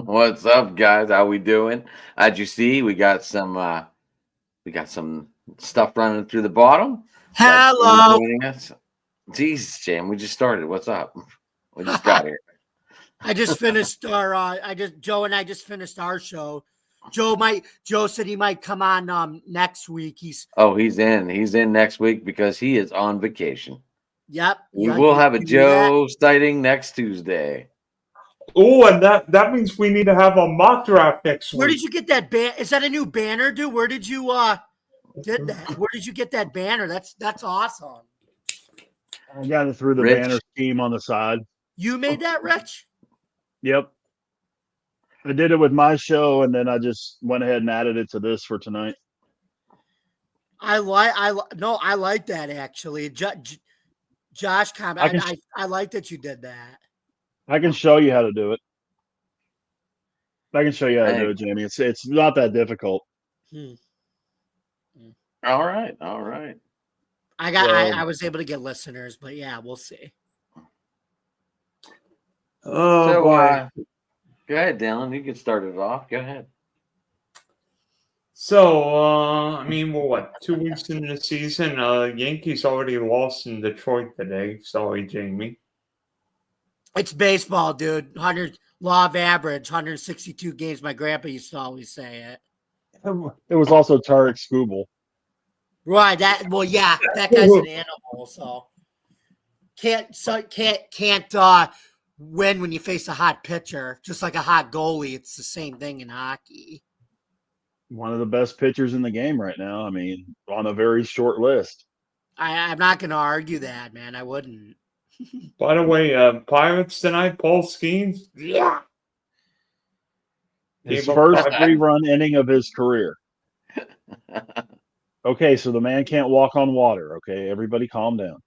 What's up, guys? How we doing? As you see, we got some stuff running through the bottom. Got Jamie Hello. joining us. Jesus, Jam, we just started. What's up? We just got here. I just finished our. Joe and I just finished our show. Joe said he might come on next week. Oh, he's in. He's in next week because he is on vacation. Yep. We Yeah, will have a you knew that. Joe sighting next Tuesday. Oh, and that means we need to have a mock draft next Where week. did you get that Is that a new banner, dude? Where did you get that? Where did you get that banner? That's awesome. I got it through the Rich. banner scheme on the side. You made that, Rich? Yep. I did it with my show, and then I just went ahead and added it to this for tonight. I like that actually. Josh comment. I like that you did that. I can show you how to do it. I can show you how to do it, Jamie. It's not that difficult. All right. All right. I was able to get listeners, but yeah, we'll see. Oh, boy. Go ahead, Dylan. You can start it off. Go ahead. So, I mean, we're what, 2 weeks into the season? Yankees already lost in Detroit today. Sorry, Jamie. It's baseball, dude. Law of average, 162 games. My grandpa used to always say it. It was also Tarek Skubal. Right. That guy's an animal. So can't win when you face a hot pitcher. Just like a hot goalie, it's the same thing in hockey. One of the best pitchers in the game right now. I mean, on a very short list. I'm not going to argue that, man. I wouldn't. By the way, Pirates tonight, Paul Skeens. Yeah. His first 3-run inning of his career. Okay, so the man can't walk on water. Okay, everybody calm down.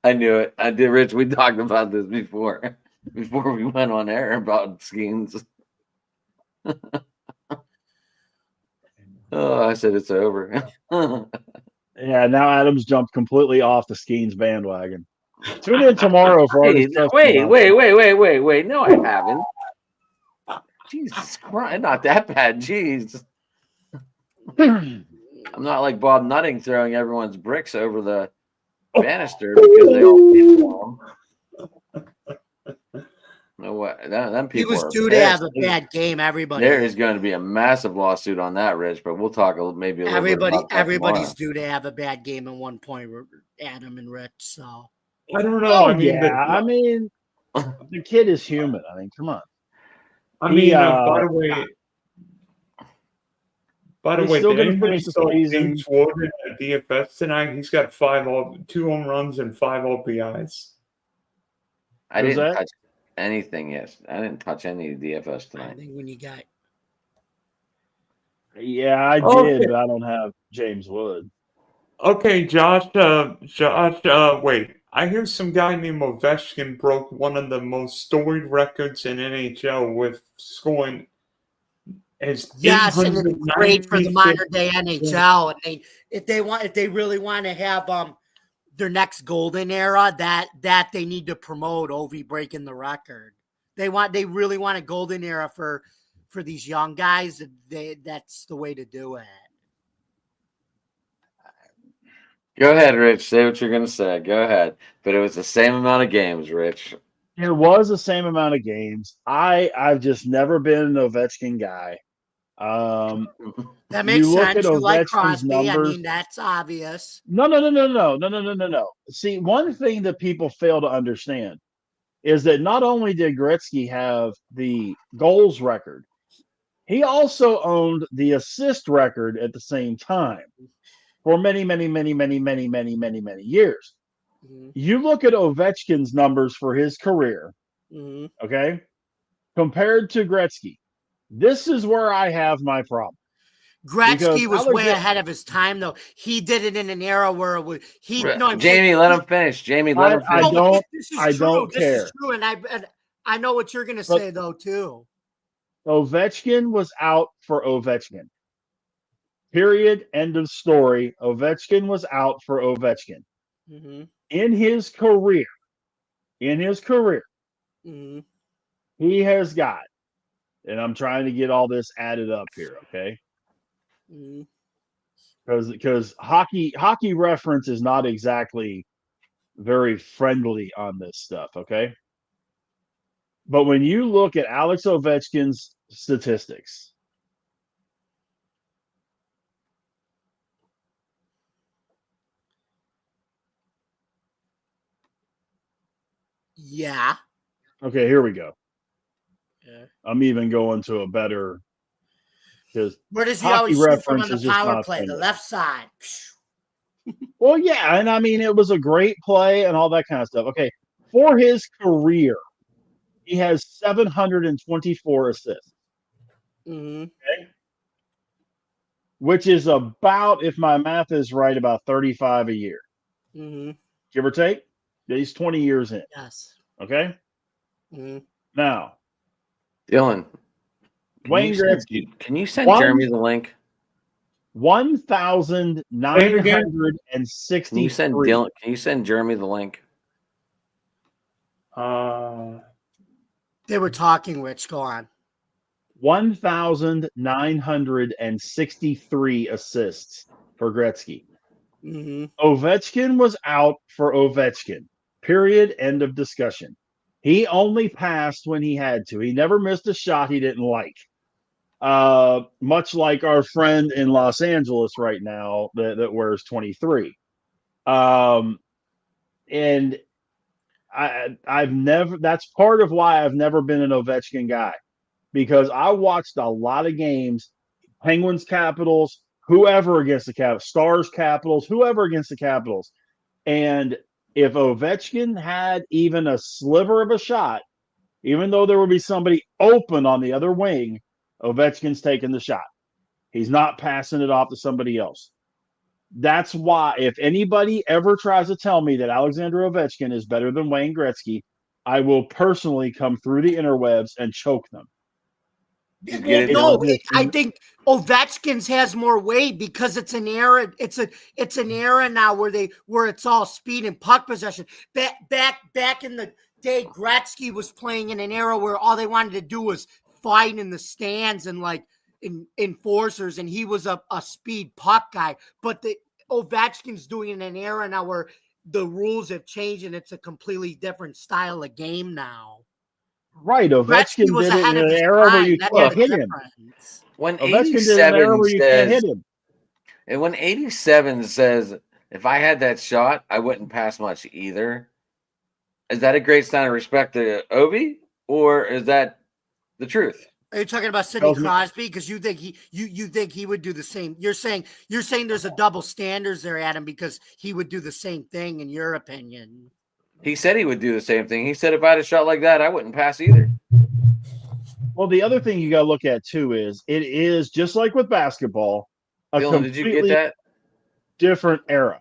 I knew it. I did, Rich. We talked about this before we went on air about schemes. Oh, I said it's over. Yeah, now Adams jumped completely off the Skeens bandwagon. Tune in tomorrow for our discussion. Wait. No, I haven't. Jesus Christ, not that bad. Jeez. I'm not like Bob Nutting throwing everyone's bricks over the banister because they all paid for them. No what? Them people. He was due to have a bad game. Everybody. There is going to be a massive lawsuit on that, Rich. But we'll talk maybe a little bit about that Everybody's tomorrow. due to have a bad game at one point. Adam and Rich. So I don't know. I mean, the kid is human. I mean, come on. By the way, did anybody saw James Warden at DFS tonight? He's got 2 home runs and 5 RBIs. I didn't touch anything yet. I didn't touch any DFS tonight. I think when you got. Yeah, I did, but I don't have James Wood. Okay, Josh. Wait. I hear some guy named Ovechkin broke one of the most storied records in NHL with scoring. Yes, and it's great for the modern day NHL. And if they really want to have their next golden era, that they need to promote Ovi breaking the record. They really want a golden era for these young guys. That's the way to do it. Go ahead, Rich. Say what you're going to say. Go ahead. But it was the same amount of games, Rich. It was the same amount of games. I've just never been an Ovechkin guy. That makes sense. You like Crosby. Numbers. I mean, that's obvious. No. See, one thing that people fail to understand is that not only did Gretzky have the goals record, he also owned the assist record at the same time for many years. Mm-hmm. You look at Ovechkin's numbers for his career, okay, compared to Gretzky. This is where I have my problem. Gretzky was way ahead of his time, though. He did it in an era where Jamie, let him finish. Jamie, let him finish. I don't care. This is true, and I know what you're going to say, though, too. Ovechkin was out for Ovechkin. Period. End of story. Ovechkin was out for Ovechkin. Mm-hmm. In his career, Mhm. He has got, and I'm trying to get all this added up here, okay? Mhm. Because hockey reference is not exactly very friendly on this stuff, okay? But when you look at Alex Ovechkin's statistics, Yeah. okay, here we go. Yeah. I'm even going to a better because Where does he hockey always shoot from reference on the is just power not play? The friendly. left side. Well, yeah, and I mean it was a great play and all that kind of stuff. Okay, for his career, he has 724 assists, Mm-hmm. okay? Which is about, if my math is right, about 35 a year, Mm-hmm. give or take. He's 20 years in. Yes. Okay. Mm-hmm. Now, Dylan, Wayne Gretzky, can you send Jeremy the link? 1,963. Can you send Jeremy the link? They were talking, Rich. Go on. 1,963 assists for Gretzky. Mm-hmm. Ovechkin was out for Ovechkin. Period. End of discussion. He only passed when he had to. He never missed a shot he didn't like. Much like our friend in Los Angeles right now that wears 23. And I've never, that's part of why I've never been an Ovechkin guy, because I watched a lot of games, Penguins, Capitals, whoever against the Capitals, Stars, Capitals, whoever against the Capitals. And if Ovechkin had even a sliver of a shot, even though there would be somebody open on the other wing, Ovechkin's taking the shot. He's not passing it off to somebody else. That's why, if anybody ever tries to tell me that Alexander Ovechkin is better than Wayne Gretzky, I will personally come through the interwebs and choke them. Get it, No, Dylan? I think Ovechkin's has more weight because it's an era. It's an era now where it's all speed and puck possession. Back in the day, Gretzky was playing in an era where all they wanted to do was fight in the stands and like in enforcers, and he was a speed puck guy. But the Ovechkin's doing it in an era now where the rules have changed and it's a completely different style of game now. Right, Ovechkin Gretzky was did it ahead in of an his era where time. you That's can't the hit him. difference. When Ovechkin did it in an era 87 where you can't hit says, him. and when 87 says, if I had that shot, I wouldn't pass much either. Is that a great sign of respect to Ovi, or is that the truth? Are you talking about Sidney Crosby? Because you think you think he would do the same. You're saying there's a double standards there, Adam, because he would do the same thing in your opinion. He said he would do the same thing. He said if I had a shot like that, I wouldn't pass either. Well, the other thing you got to look at too is it is just like with basketball, a Dylan, did you get completely that? different era.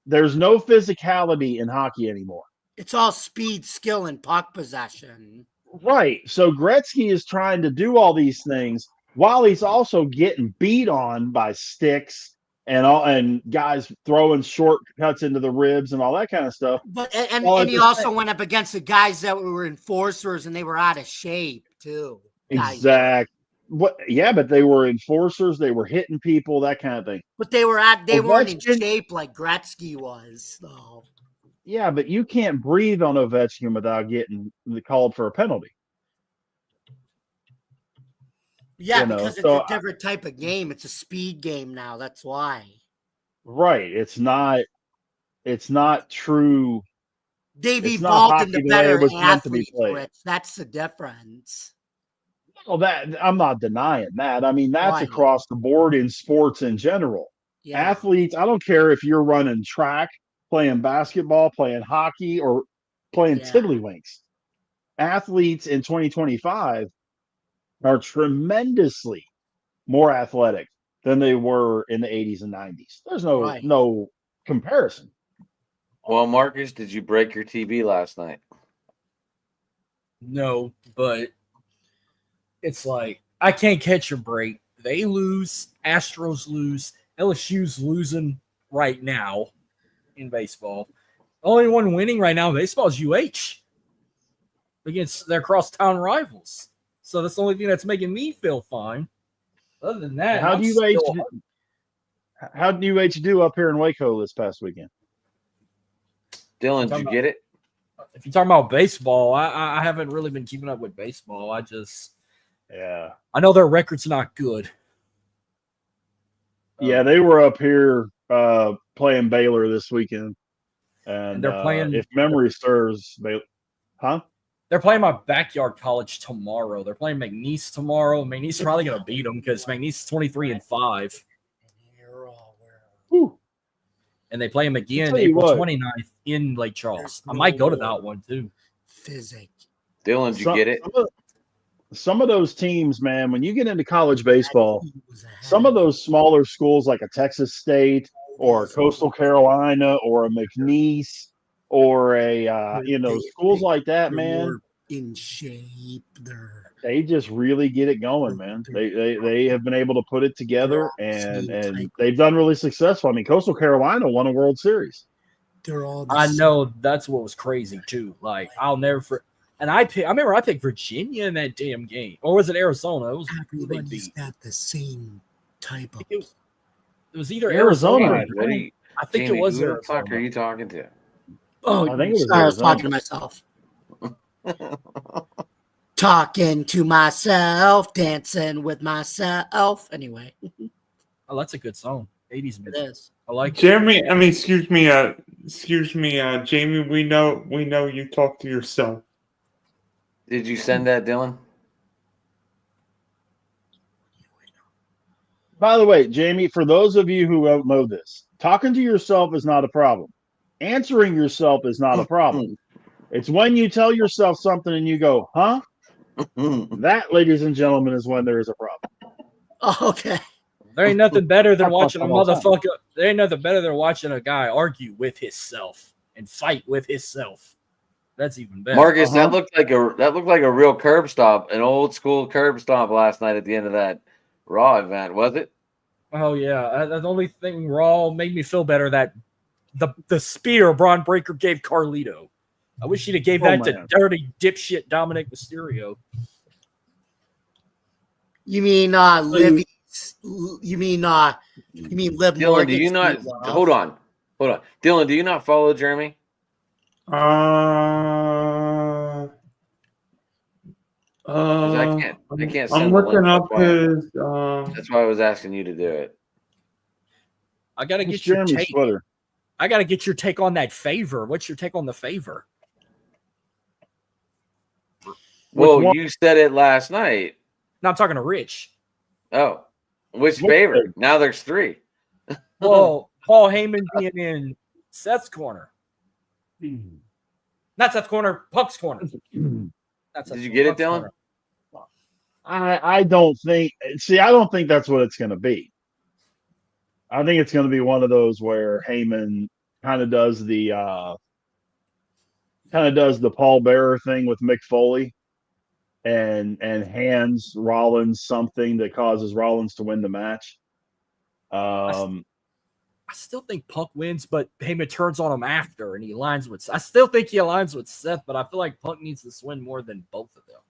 There's no physicality in hockey anymore. It's all speed, skill, and puck possession. Right. So Gretzky is trying to do all these things while he's also getting beat on by sticks and guys throwing shortcuts into the ribs and all that kind of stuff. But and he also went up against the guys that were enforcers and they were out of shape too. Exactly. What? Yeah, but they were enforcers. They were hitting people, that kind of thing. But they weren't in shape like Gretzky was, though. Yeah, but you can't breathe on Ovechkin without getting called for a penalty. Yeah, because it's a different type of game. It's a speed game now. That's why. Right. It's not true. They've evolved into better athletes, Rich. That's the difference. Well, that I'm not denying that. I mean, that's across the board in sports in general. Yeah. Athletes, I don't care if you're running track, playing basketball, playing hockey, or playing tiddlywinks. Athletes in 2025 are tremendously more athletic than they were in the 80s and 90s. There's no comparison. Well, Marcus, did you break your TV last night? No, but it's like I can't catch a break. They lose, Astros lose, LSU's losing right now in baseball. The only one winning right now in baseball is UH. against their crosstown rivals. So that's the only thing that's making me feel fine. Other than that, How do UH do up here in Waco this past weekend? Dylan, did you get it? If you're talking about baseball, I haven't really been keeping up with baseball. I know their record's not good. Yeah, they were up here playing Baylor this weekend, and they're playing. If memory serves, huh? They're playing my backyard college tomorrow. They're playing McNeese tomorrow. McNeese is probably going to beat them because McNeese is 23-5. Whew. And they play them again April 29th in Lake Charles. I might go to that one too. Physics. Dylan, did you get it? Some of those teams, man, when you get into college baseball, some of those smaller schools like a Texas State or a Coastal Carolina or a McNeese or a schools like that, man, in shape. They just really get it going, man. They have been able to put it together, and they've done really successful. I mean, Coastal Carolina won a World Series. I know that's what was crazy too. Like I'll never. And I remember I picked Virginia in that damn game, or was it Arizona? It was everybody's got the same type of. It was either Arizona. I think it was. Who the fuck are you talking to? Oh, I think it was I was talking to myself. Talking to myself, dancing with myself. Anyway. Oh, that's a good song. 80s It music. is. I like it. Jeremy, I mean, excuse me, Jamie, we know you talk to yourself. Did you send that, Dylan? By the way, Jamie, for those of you who don't know this, talking to yourself is not a problem. Answering yourself is not a problem. It's when you tell yourself something and you go, huh? That, ladies and gentlemen, is when there is a problem. Oh, okay. There ain't nothing better than watching a all the time. motherfucker. There ain't nothing better than watching a guy argue with himself and fight with himself. That's even better. Marcus, that looked like a real curb stomp, an old school curb stomp last night at the end of that Raw event, was it? Oh yeah, the only thing Raw made me feel better that the spear Braun Breaker gave Carlito. I wish he'd have gave that to dirty dipshit Dominic Mysterio. You mean Livy? You mean Liv Dylan, Morgan? do you not? Hold on. Dylan, do you not follow Jeremy? I 'Cause I can't. I'm send the looking link. up his. That's why I was asking you to do it. I gotta It's get your Jeremy's take. Twitter. I gotta get your take on that favor. What's your take on the favor? Well, you said it last night. No, I'm talking to Rich. Oh, which favorite? Now there's three. Well, Paul Heyman being in Seth's corner. Not Seth's corner, Punk's corner. Did you get it, Dylan? I don't think. See, I don't think that's what it's going to be. I think it's going to be one of those where Heyman kind of does the Paul Bearer thing with Mick Foley, and hands Rollins something that causes Rollins to win the match. I still think Punk wins, but Heyman turns on him after, and he aligns with. I still think he aligns with Seth, but I feel like Punk needs to win more than both of them.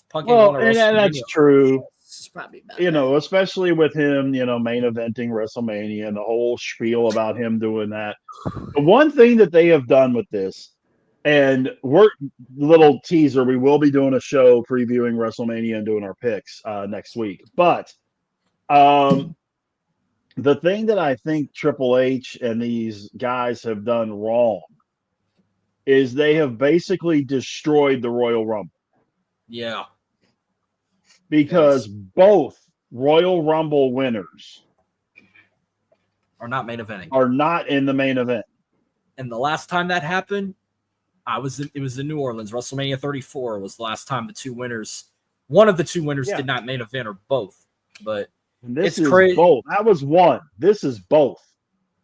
Punk Well, and that's true. This is probably better. Especially with him, main eventing WrestleMania and the whole spiel about him doing that. The one thing that they have done with this, and we're little teaser, we will be doing a show previewing WrestleMania and doing our picks next week. But the thing that I think Triple H and these guys have done wrong is they have basically destroyed the Royal Rumble. Yeah. Because both Royal Rumble winners are not main eventing. Are not in the main event. And the last time that happened, it was in New Orleans. WrestleMania 34 was the last time one of the two winners did not main event, or both. But and this is crazy. Both. That was one. This is both.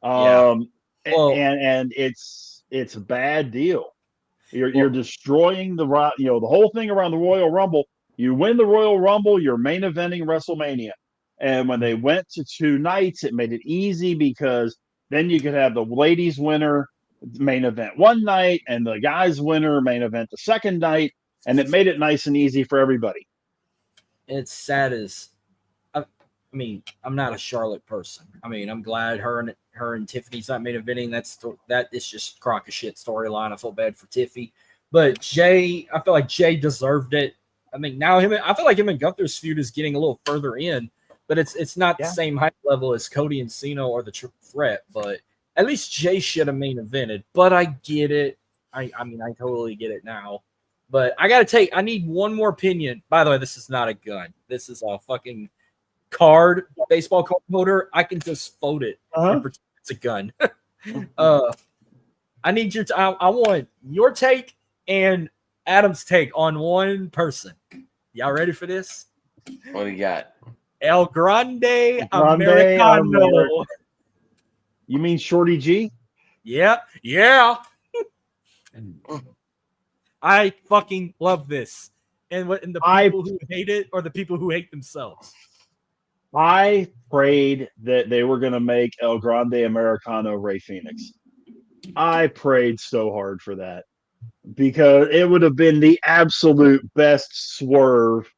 And it's a bad deal. You're destroying the whole thing around the Royal Rumble. You win the Royal Rumble, you're main eventing WrestleMania. And when they went to 2 nights, it made it easy because then you could have the ladies winner main event one night and the guys winner main event the second night, and it made it nice and easy for everybody. It's sad as I mean, I'm not a Charlotte person. I mean, I'm glad her and Tiffany's not main eventing. That is just crock of shit storyline. I feel bad for Tiffy. But Jay, I feel like Jay deserved it. I mean, now I feel like him and Gunther's feud is getting a little further in, but it's not the same hype level as Cody and Cena or the Triple Threat. But at least Jay should have main evented. But I get it. I mean, I totally get it now. But I need one more opinion. By the way, this is not a gun. This is a fucking card, baseball card holder. I can just fold it and pretend it's a gun. I need I want your take and Adam's take on one person. Y'all ready for this? What do you got? El Grande Americano. You mean Shorty G? Yeah. I fucking love this. And the people who hate it are the people who hate themselves. I prayed that they were going to make El Grande Americano Rey Fenix. I prayed so hard for that because it would have been the absolute best swerve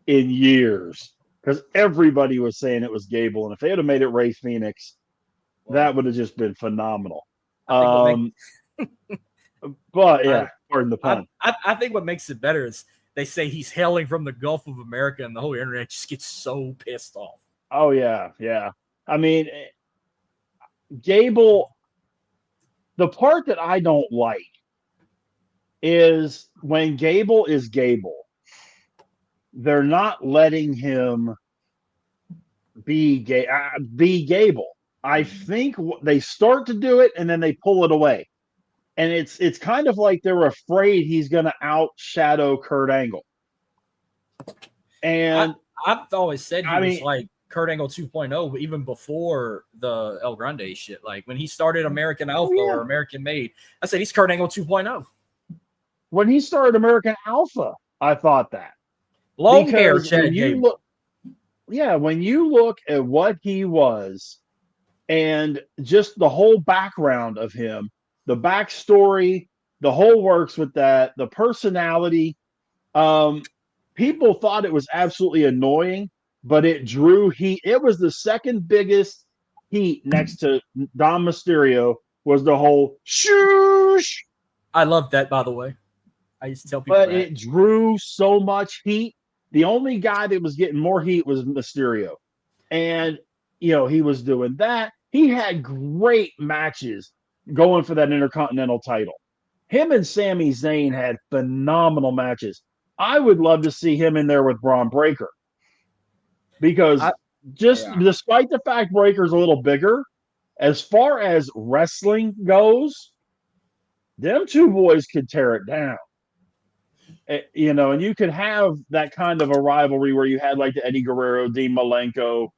in years because everybody was saying it was Gable. And if they would have made it Rey Fenix, that would have just been phenomenal. But yeah, pardon the pun. I think what makes it better is they say he's hailing from the Gulf of America, and the whole internet just gets so pissed off. Oh, yeah. I mean, Gable, the part that I don't like is when Gable is Gable, they're not letting him be Gable. I think they start to do it, and then they pull it away. And it's kind of like they're afraid he's going to outshadow Kurt Angle. And I've always said he was like Kurt Angle 2.0, but even before the El Grande shit, like when he started American Alpha or American Made, I said he's Kurt Angle 2.0. When he started American Alpha, I thought that. Long hair, Chad Gable. When you look at what he was and just the whole background of him, the backstory, the whole works with that, the personality, people thought it was absolutely annoying, but it drew heat. It was the second biggest heat next to Dom Mysterio was the whole shoosh. I love that, by the way. I used to tell people but it drew so much heat. The only guy that was getting more heat was Mysterio. And, he was doing that. He had great matches going for that Intercontinental title. Him and Sami Zayn had phenomenal matches. I would love to see him in there with Braun Breaker. Because despite the fact Breaker's a little bigger, as far as wrestling goes, them two boys could tear it down. And you could have that kind of a rivalry where you had like the Eddie Guerrero, Dean Malenko,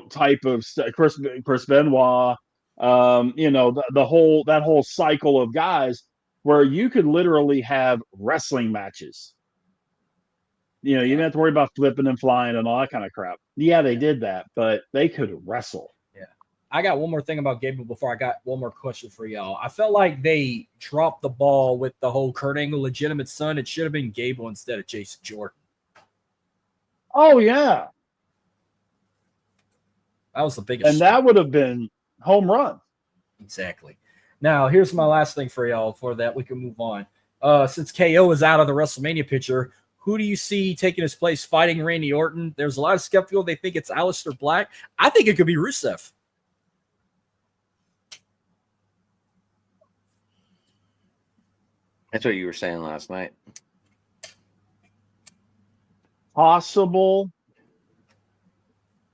type of Chris Benoit, that whole cycle of guys where you could literally have wrestling matches. You didn't have to worry about flipping and flying and all that kind of crap. Yeah, they did that, but they could wrestle. Yeah. I got one more thing about Gable before I got one more question for y'all. I felt like they dropped the ball with the whole Kurt Angle legitimate son. It should have been Gable instead of Jason Jordan. Oh, yeah. That was the biggest. And that would have been home run. Exactly. Now, here's my last thing for y'all. For that, we can move on. Since KO is out of the WrestleMania picture, who do you see taking his place fighting Randy Orton? There's a lot of skeptical. They think it's Aleister Black. I think it could be Rusev. That's what you were saying last night. Possible.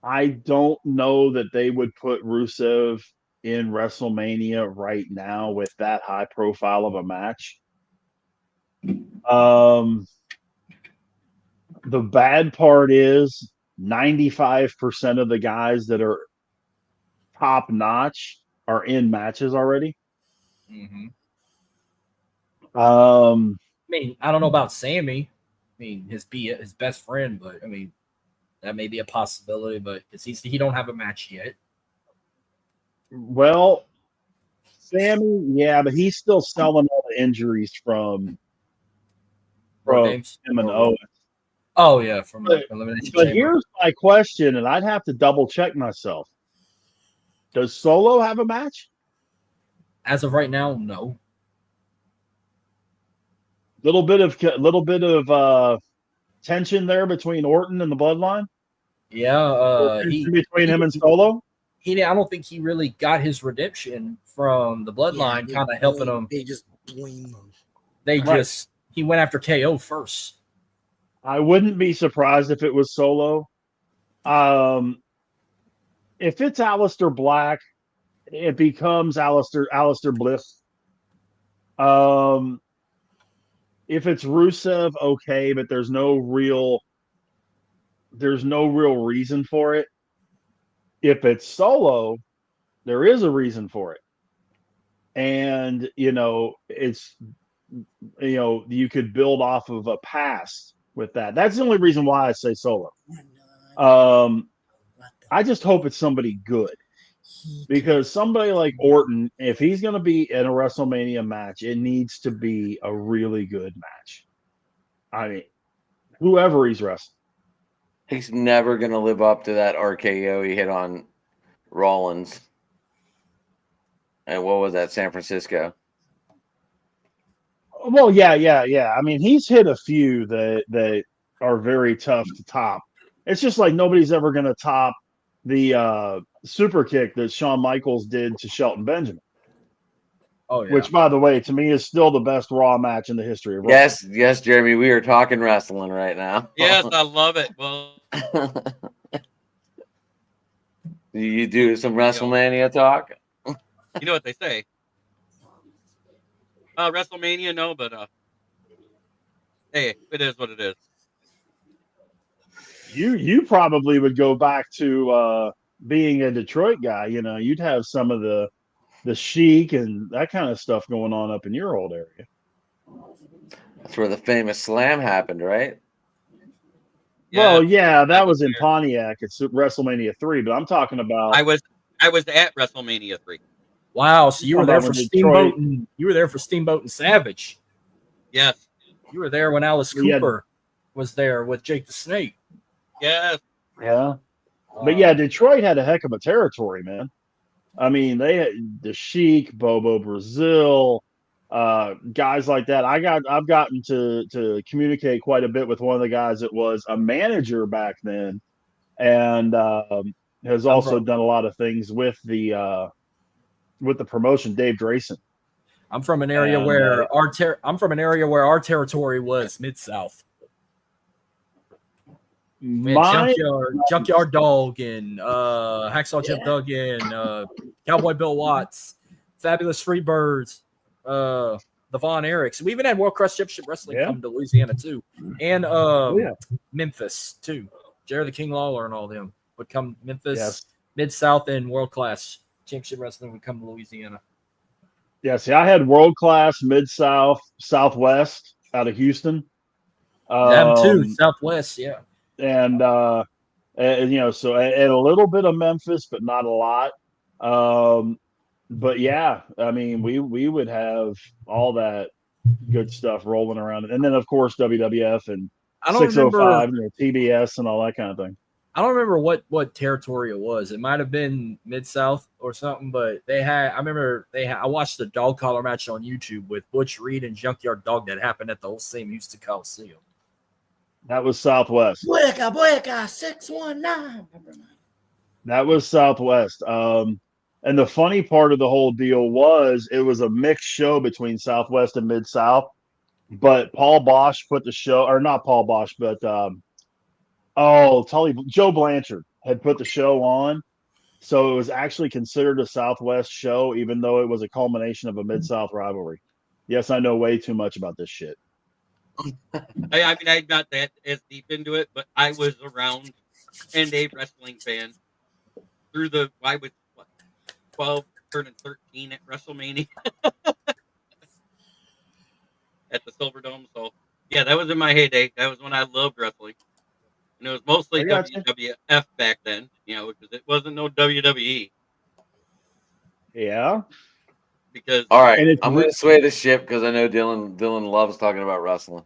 I don't know that they would put Rusev in WrestleMania right now with that high profile of a match. The bad part is 95% of the guys that are top notch are in matches already. Mm-hmm. I mean, I don't know about Sammy. I mean, his best friend, but I mean, that may be a possibility. But because he don't have a match yet. Well, Sammy, yeah, but he's still selling all the injuries from James? him and Owens. Oh yeah, from But- Elimination But Chamber. here's my question, and I'd have to double check myself. Does Solo have a match? As of right now, no. Little bit of tension there between Orton and the Bloodline. Yeah, Tension between him and Solo. I don't think he really got his redemption from the Bloodline, Yeah, kind of helping him. They just blame him. He went after KO first. I wouldn't be surprised if it was Solo. If it's Aleister Black, it becomes Aleister Bliss. If it's Rusev, okay, but there's no real reason for it. If it's Solo, there is a reason for it. And it's you could build off of a past with that. That's the only reason why I say Solo. I just hope it's somebody good. Because somebody like Orton, if he's going to be in a WrestleMania match, it needs to be a really good match. I mean, whoever he's wrestling. He's never going to live up to that RKO he hit on Rollins. And what was that, San Francisco? Well, yeah. I mean, he's hit a few that are very tough to top. It's just like nobody's ever going to top the super kick that Shawn Michaels did to Shelton Benjamin. Oh yeah. Which, by the way, to me is still the best Raw match in the history of Raw. Yes, Jeremy. We are talking wrestling right now. Yes, I love it. Well, You do some WrestleMania talk? you know what they say. WrestleMania, no, but hey, it is what it is. You probably would go back to being a Detroit guy. You'd have some of the Chic and that kind of stuff going on up in your old area. That's where the famous slam happened, right? Well, yeah, that was in Pontiac at WrestleMania 3, but I'm talking about. I was at WrestleMania 3. Wow, so you were there for Detroit. Steamboat and Savage. Yes. You were there when Alice Cooper was there with Jake the Snake. Yes. Yeah. But yeah, Detroit had a heck of a territory, man. I mean, they had the Sheik, Bobo Brazil, guys like that. I've gotten to communicate quite a bit with one of the guys that was a manager back then, and has also done a lot of things with the promotion. Dave Drayson. I'm from an area where our territory was Mid-South. Junkyard Dog and Hacksaw Jim Duggan, Cowboy Bill Watts, Fabulous Freebirds, the Von Erichs. We even had World Class Championship Wrestling come to Louisiana too, and Memphis too. Jerry the King Lawler and all them would come. Memphis, Mid-South, and World Class Championship Wrestling would come to Louisiana. Yeah, see, I had World Class, Mid-South, Southwest out of Houston. Them too, Southwest, yeah. And so and a little bit of Memphis, but not a lot. But yeah, I mean, we would have all that good stuff rolling around, and then of course WWF and 605, TBS, and all that kind of thing. I don't remember what territory it was. It might have been Mid-South or something, but I watched the dog collar match on YouTube with Butch Reed and Junkyard Dog that happened at the old same Houston Coliseum. That was Southwest. Bueca, 619. That was Southwest. And the funny part of the whole deal was it was a mixed show between Southwest and Mid-South. But Paul Bosch put the show, or not Paul Bosch, but Joe Blanchard had put the show on. So it was actually considered a Southwest show, even though it was a culmination of a Mid-South rivalry. Yes, I know way too much about this shit. I mean, I'm not that as deep into it, but I was around and a wrestling fan through I was 12, turning 13 at WrestleMania at the Silverdome. So yeah, that was in my heyday. That was when I loved wrestling, and it was mostly WWF back then. Because it wasn't no WWE. Yeah. because All right, And it's I'm going to sway the ship because I know Dylan loves talking about wrestling.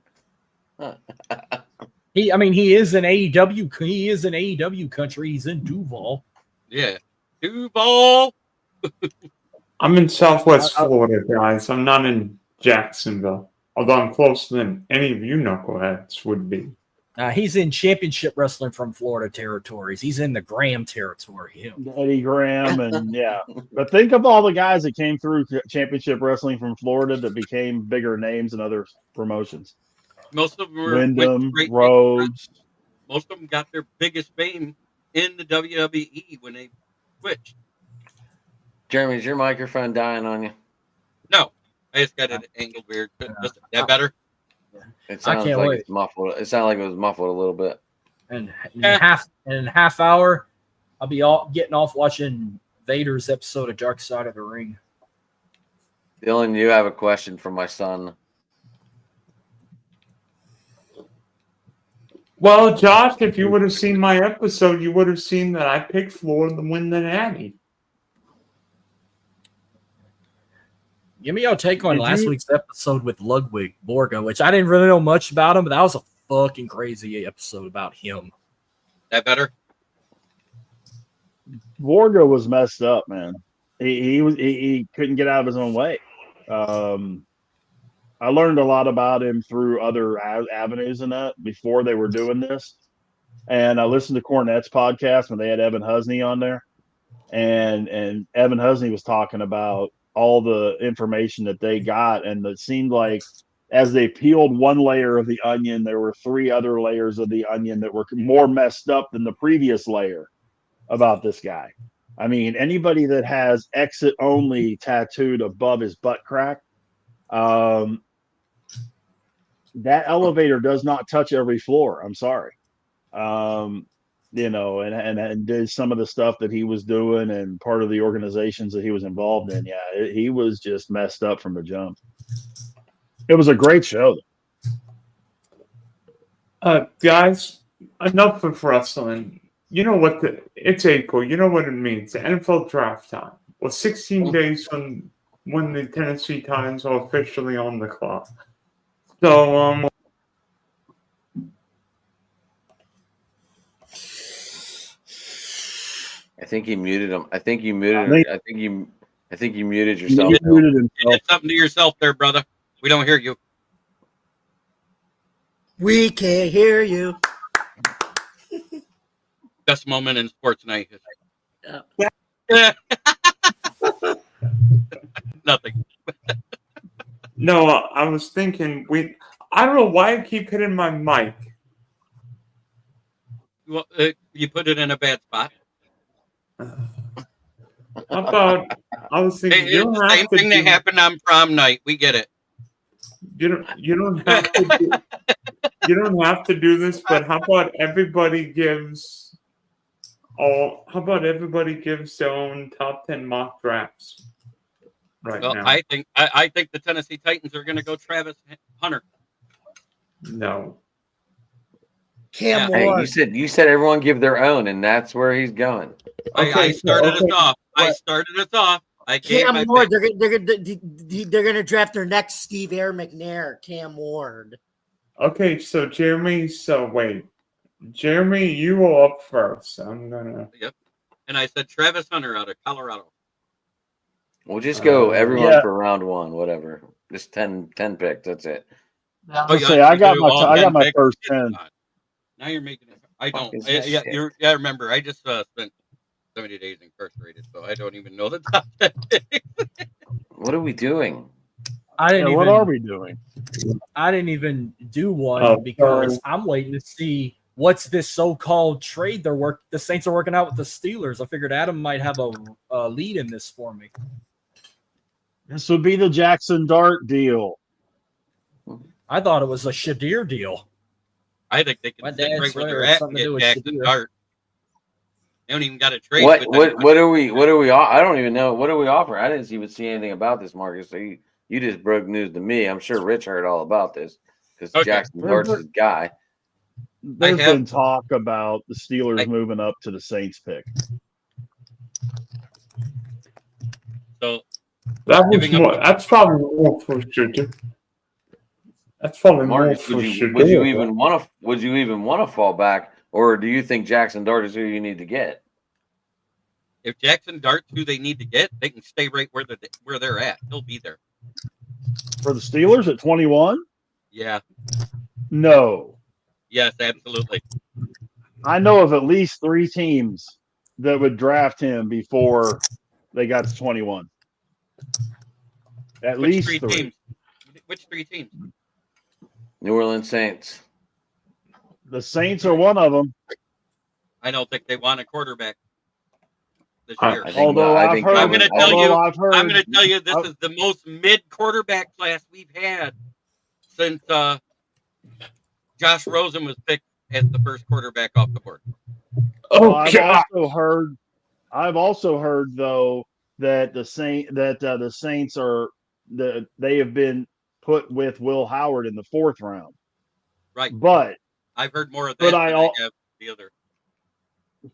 He is an AEW. He is an AEW country. He's in Duval. yeah, Duval. I'm in Southwest Florida, guys. I'm not in Jacksonville, although I'm closer than any of you knuckleheads would be. He's in championship wrestling from Florida territories. He's in the Graham territory. Him. Eddie Graham, and yeah. But think of all the guys that came through championship wrestling from Florida that became bigger names in other promotions. Most of them were Wyndham, went straight- Rhodes. Most of them got their biggest fame in the WWE when they switched. Jeremy, is your microphone dying on you? No, I just got it angled weird. That better? It I sounds can't like wait. it's muffled. It sounded like it was muffled a little bit. And in a half hour, I'll be getting off watching Vader's episode of Dark Side of the Ring. Dylan, you have a question for my son. Well, Josh, if you would have seen my episode, you would have seen that I picked Florida to win the Natty. Give me your take on Did last you- week's episode with Ludwig Borga, which I didn't really know much about him, but that was a fucking crazy episode about him. That better? Vorga was messed up, man. He couldn't get out of his own way. I learned a lot about him through other avenues and that before they were doing this. And I listened to Cornette's podcast when they had Evan Husney on there. And Evan Husney was talking about all the information that they got. And it seemed like as they peeled one layer of the onion, there were 3 other layers of the onion that were more messed up than the previous layer about this guy. I mean, anybody that has exit only tattooed above his butt crack, that elevator does not touch every floor. I'm sorry. You know, and did some of the stuff that he was doing and part of the organizations that he was involved in. Yeah, he was just messed up from the jump. It was a great show. Guys, enough of wrestling. You know what? It's April. You know what it means. The NFL draft time. Well, 16 days from when the Tennessee Titans are officially on the clock. So, I think he muted him. I think you muted. I think you muted He yourself. muted You himself. did something to yourself there, brother. We don't hear you. We can't hear you. Best moment in sports night. Yeah. Nothing. no, I was thinking I don't know why I keep hitting my mic. Well, you put it in a bad spot. How about I was thinking Hey, you it's don't the have same to thing do, that happened on prom night. We get it. you don't have to do, you don't have to do this, but how about everybody gives their own top 10 mock drafts right Well, now? I think the Tennessee Titans are going to go Travis Hunter. No. Cam Yeah. Hey, Ward. you said everyone give their own, and that's where he's going. I started us off. I started us off. I gave my Cam Ward. pick. They're gonna draft their next Steve Air McNair. Cam Ward. Okay, so Jeremy, Jeremy, you are up first. I'm gonna. And I said Travis Hunter out of Colorado. We'll just go everyone Yeah. for round 1, whatever. Just 10 picks. That's it. I say I got my first 10. Now you're making it. I Fuck don't. is this Yeah, shit? remember, I just spent 70 days incarcerated, so I don't even know the top 10. What are we doing? I didn't Yeah, even. what are we doing? I didn't even do one Oh, because sorry. I'm waiting to see what's this so-called trade the Saints are working out with the Steelers. I figured Adam might have a lead in this for me. This would be the Jackson Dart deal. I thought it was a Shadir deal. I think they My can sit dad's right where right, they're it's at and something to do get with Jackson Shadir. Dart. They don't even got a trade. What with anyone. what are we? I don't even know. What are we offering? I didn't even see anything about this, Marcus. So you just broke news to me. I'm sure Rich heard all about this because Okay. Jackson Dart's his guy. There's have- been talk about the Steelers moving up to the Saints pick. So That's probably more for Shador. That's probably more Marcus, for would you Shador. even want to fall back, or do you think Jackson Dart is who you need to get? If Jackson Dart's who they need to get, they can stay right where they're at. He'll be there. For the Steelers at 21? Yeah. No. Yes, absolutely. I know of at least 3 teams that would draft him before they got to 21. At least 3 teams? Which 3 teams? New Orleans Saints. The Saints are one of them. I don't think they want a quarterback this I- year. I think- Although I I've think- heard, I'm gonna tell you- I've heard, I'm going to tell you, this is the most mid quarterback class we've had since Josh Rosen was picked as the first quarterback off the board. Oh, I've God. also heard though that the Saints are they have been put with Will Howard in the 4th round. Right. But I've heard more of that But than I I al- have the other.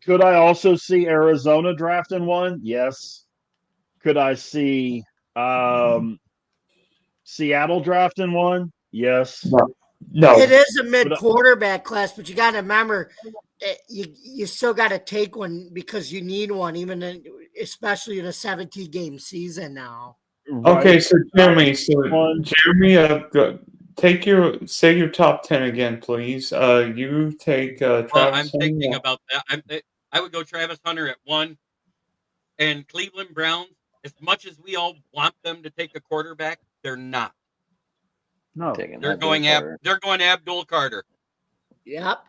could I also see Arizona drafting one? Yes. Could I see Seattle drafting one? Yes. No. It is a mid quarterback class, but you got to remember, you still got to take one because you need one, especially in a 17-game season now. Okay, so Jeremy, One. say your top 10 again, please. You take Well, Travis. I'm thinking Hunter. about that. I would go Travis Hunter at 1, and Cleveland Browns. As much as we all want them to take a quarterback, they're not. No. They're going Abdul Carter. Yep.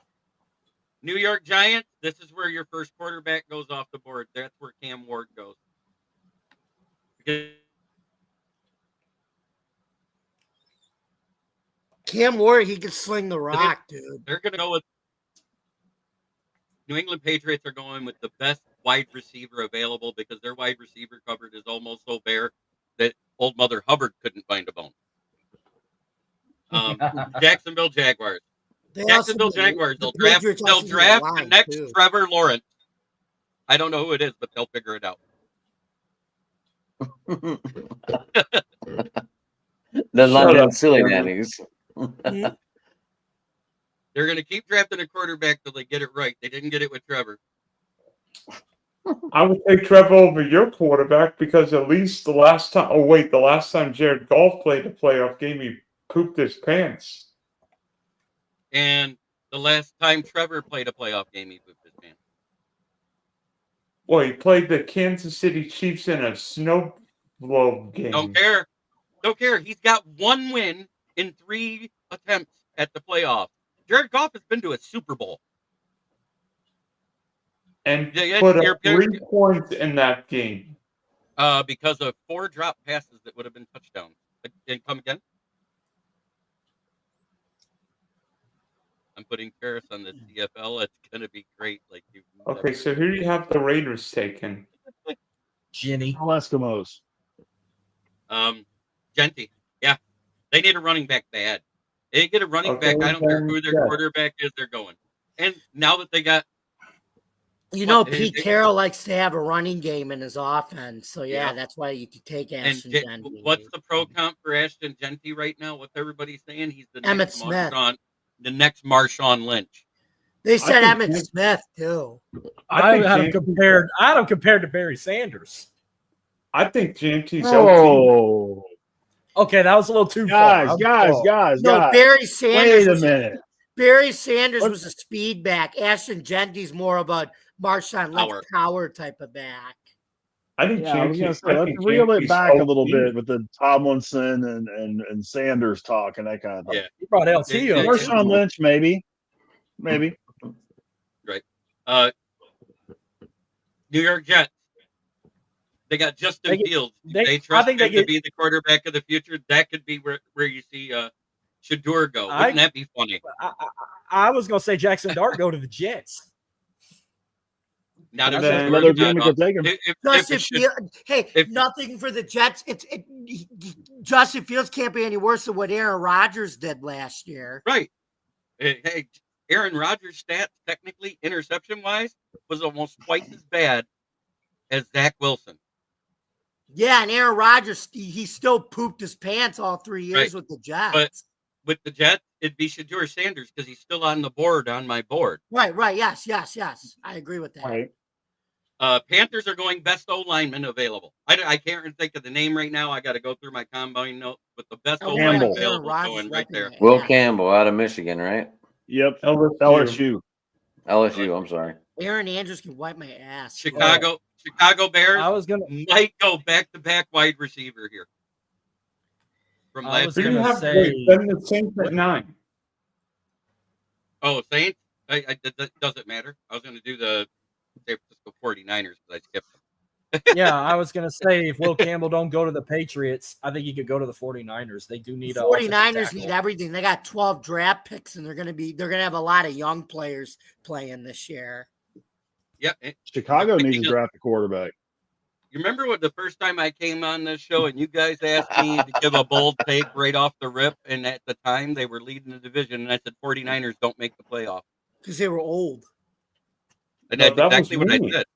New York Giants. This is where your first quarterback goes off the board. That's where Cam Ward goes. Because Cam Ward, he could sling the rock, dude. they're going to go with New England Patriots are going with the best wide receiver available because their wide receiver cupboard is almost so bare that old Mother Hubbard couldn't find a bone. Jacksonville Jaguars. Jacksonville Jaguars. They'll draft the next Trevor Lawrence. I don't know who it is, but they'll figure it out. The London Silly Nannies. They're going to keep drafting a quarterback till they get it right. They didn't get it with Trevor. I would take Trevor over your quarterback because at least the last time Jared Goff played a playoff game, he pooped his pants. And the last time Trevor played a playoff game, he pooped his pants. Well, he played the Kansas City Chiefs in a snow globe game. Don't care. He's got 1 win in 3 attempts at the playoffs. Jared Goff has been to a Super Bowl. And put up 3 points in that game. Because of 4 drop passes that would have been touchdowns. And come again? I'm putting Paris on the CFL. It's going to be great. Okay, so who do you have the Raiders taking? Jenny. Eskimos. Genty. Yeah. They need a running back bad. They get a running back. I don't care who their quarterback is, they're going. And now that they got Pete Carroll likes to have a running game in his offense. So, that's why you could take Ashton Genty. What's the pro comp for Ashton Genty right now? What's everybody saying? He's the Emmitt next Smith. The next Marshawn Lynch. They said Emmitt Smith, too. I had him compared to Barry Sanders. I think Genty's Oh. Okay, that was a little too far. Guys. Barry Sanders. Wait a minute. Barry Sanders was a speed back. Ashton Genty's more of a Marshawn Lynch power type of back. I think let's reel it back a little bit with the Tomlinson and Sanders talk and that kind of thing. Yeah. You brought LT on. Marshawn Lynch, maybe. Right. New York Jets. They got Justin Fields. They trust him to be the quarterback of the future. That could be where you see Shador go. Wouldn't that be funny? I was going to say Jackson Dart go to the Jets. Not another team could take him. Nothing for the Jets. Justin Fields can't be any worse than what Aaron Rodgers did last year. Right. Hey, Aaron Rodgers' stats, technically, interception-wise, was almost twice as bad as Zach Wilson. Yeah, and Aaron Rodgers, he still pooped his pants all 3 years with the Jets. But with the Jets, it'd be Shedeur Sanders because he's still on the board on my board. Right. Yes. I agree with that. Right. Panthers are going best O lineman available. I can't think of the name right now. I got to go through my combine note, but the best O lineman Campbell. available Aaron going Rodgers right there. recommend- Will yeah. Campbell out of Michigan, right? Yep. LSU. LSU. I'm sorry. Aaron Andrews can wipe my ass. Chicago Bears I was gonna. might go back-to-back wide receiver here. From I was last Who do year. you gonna have? say- Wait, then the Saints at 9. Oh, Saints? That doesn't matter. I was going to do the San Francisco 49ers, but I skipped them. Yeah, I was gonna say if Will Campbell don't go to the Patriots, I think he could go to the 49ers. They do need a 49ers need everything. They got 12 draft picks, and they're gonna have a lot of young players playing this year. Yeah. Chicago needs Speaking to of- draft a quarterback. You remember what the first time I came on this show and you guys asked me to give a bold take right off the rip, and at the time they were leading the division, and I said 49ers don't make the playoff. Because they were old. And No, that's that was exactly what I me. said.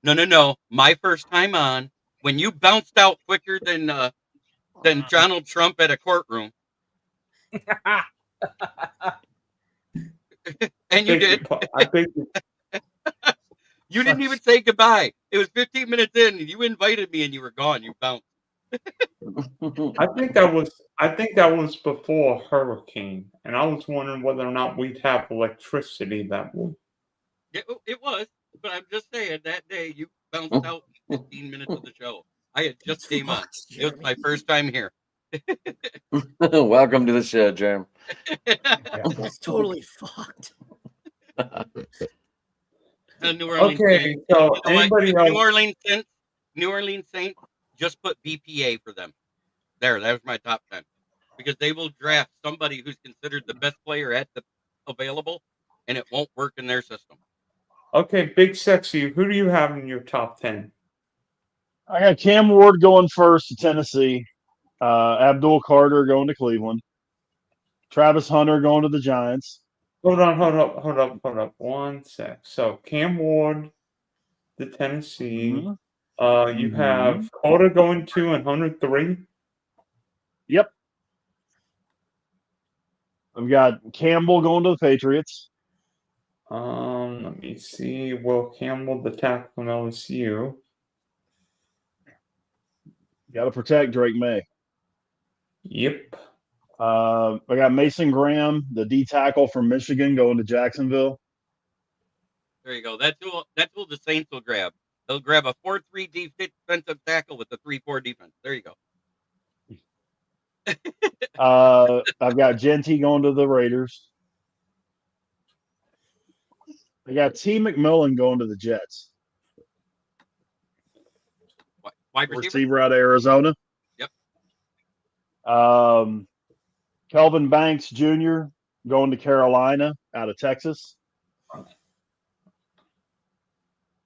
No. My first time on, when you bounced out quicker than Donald Trump at a courtroom. And you did. I think You didn't even say goodbye. It was 15 minutes in, and you invited me, and you were gone. You bounced. I think that was before hurricane, and I was wondering whether or not we'd have electricity that week. It was, but I'm just saying that day you bounced out 15 minutes of the show. I had just came on. It was my first time here. Welcome to the show, Jerem. That's totally fucked. New Orleans Okay, Saints. so You know what? anybody else? New Orleans Saints, just put BPA for them. There, that was my top 10. Because they will draft somebody who's considered the best player at the available, and it won't work in their system. Okay, Big Sexy, who do you have in your top 10? I got Cam Ward going first to Tennessee. Abdul Carter going to Cleveland. Travis Hunter going to the Giants. Hold up. 1 sec. So Cam Ward, the Tennessee. Mhm. You have Carter going 2 and Hunter 3. Yep. I've got Campbell going to the Patriots. Let me see. Will Campbell, the tackle from LSU. Got to protect Drake May. Yep. I got Mason Graham, the D tackle from Michigan, going to Jacksonville. There you go. That's who the Saints will grab. They'll grab a 4-3 defensive tackle with a 3-4 defense. There you go. I've got Genty going to the Raiders. I got T. McMillan going to the Jets. Wide receiver. Receiver out of Arizona. Yep. Kelvin Banks Jr. going to Carolina out of Texas.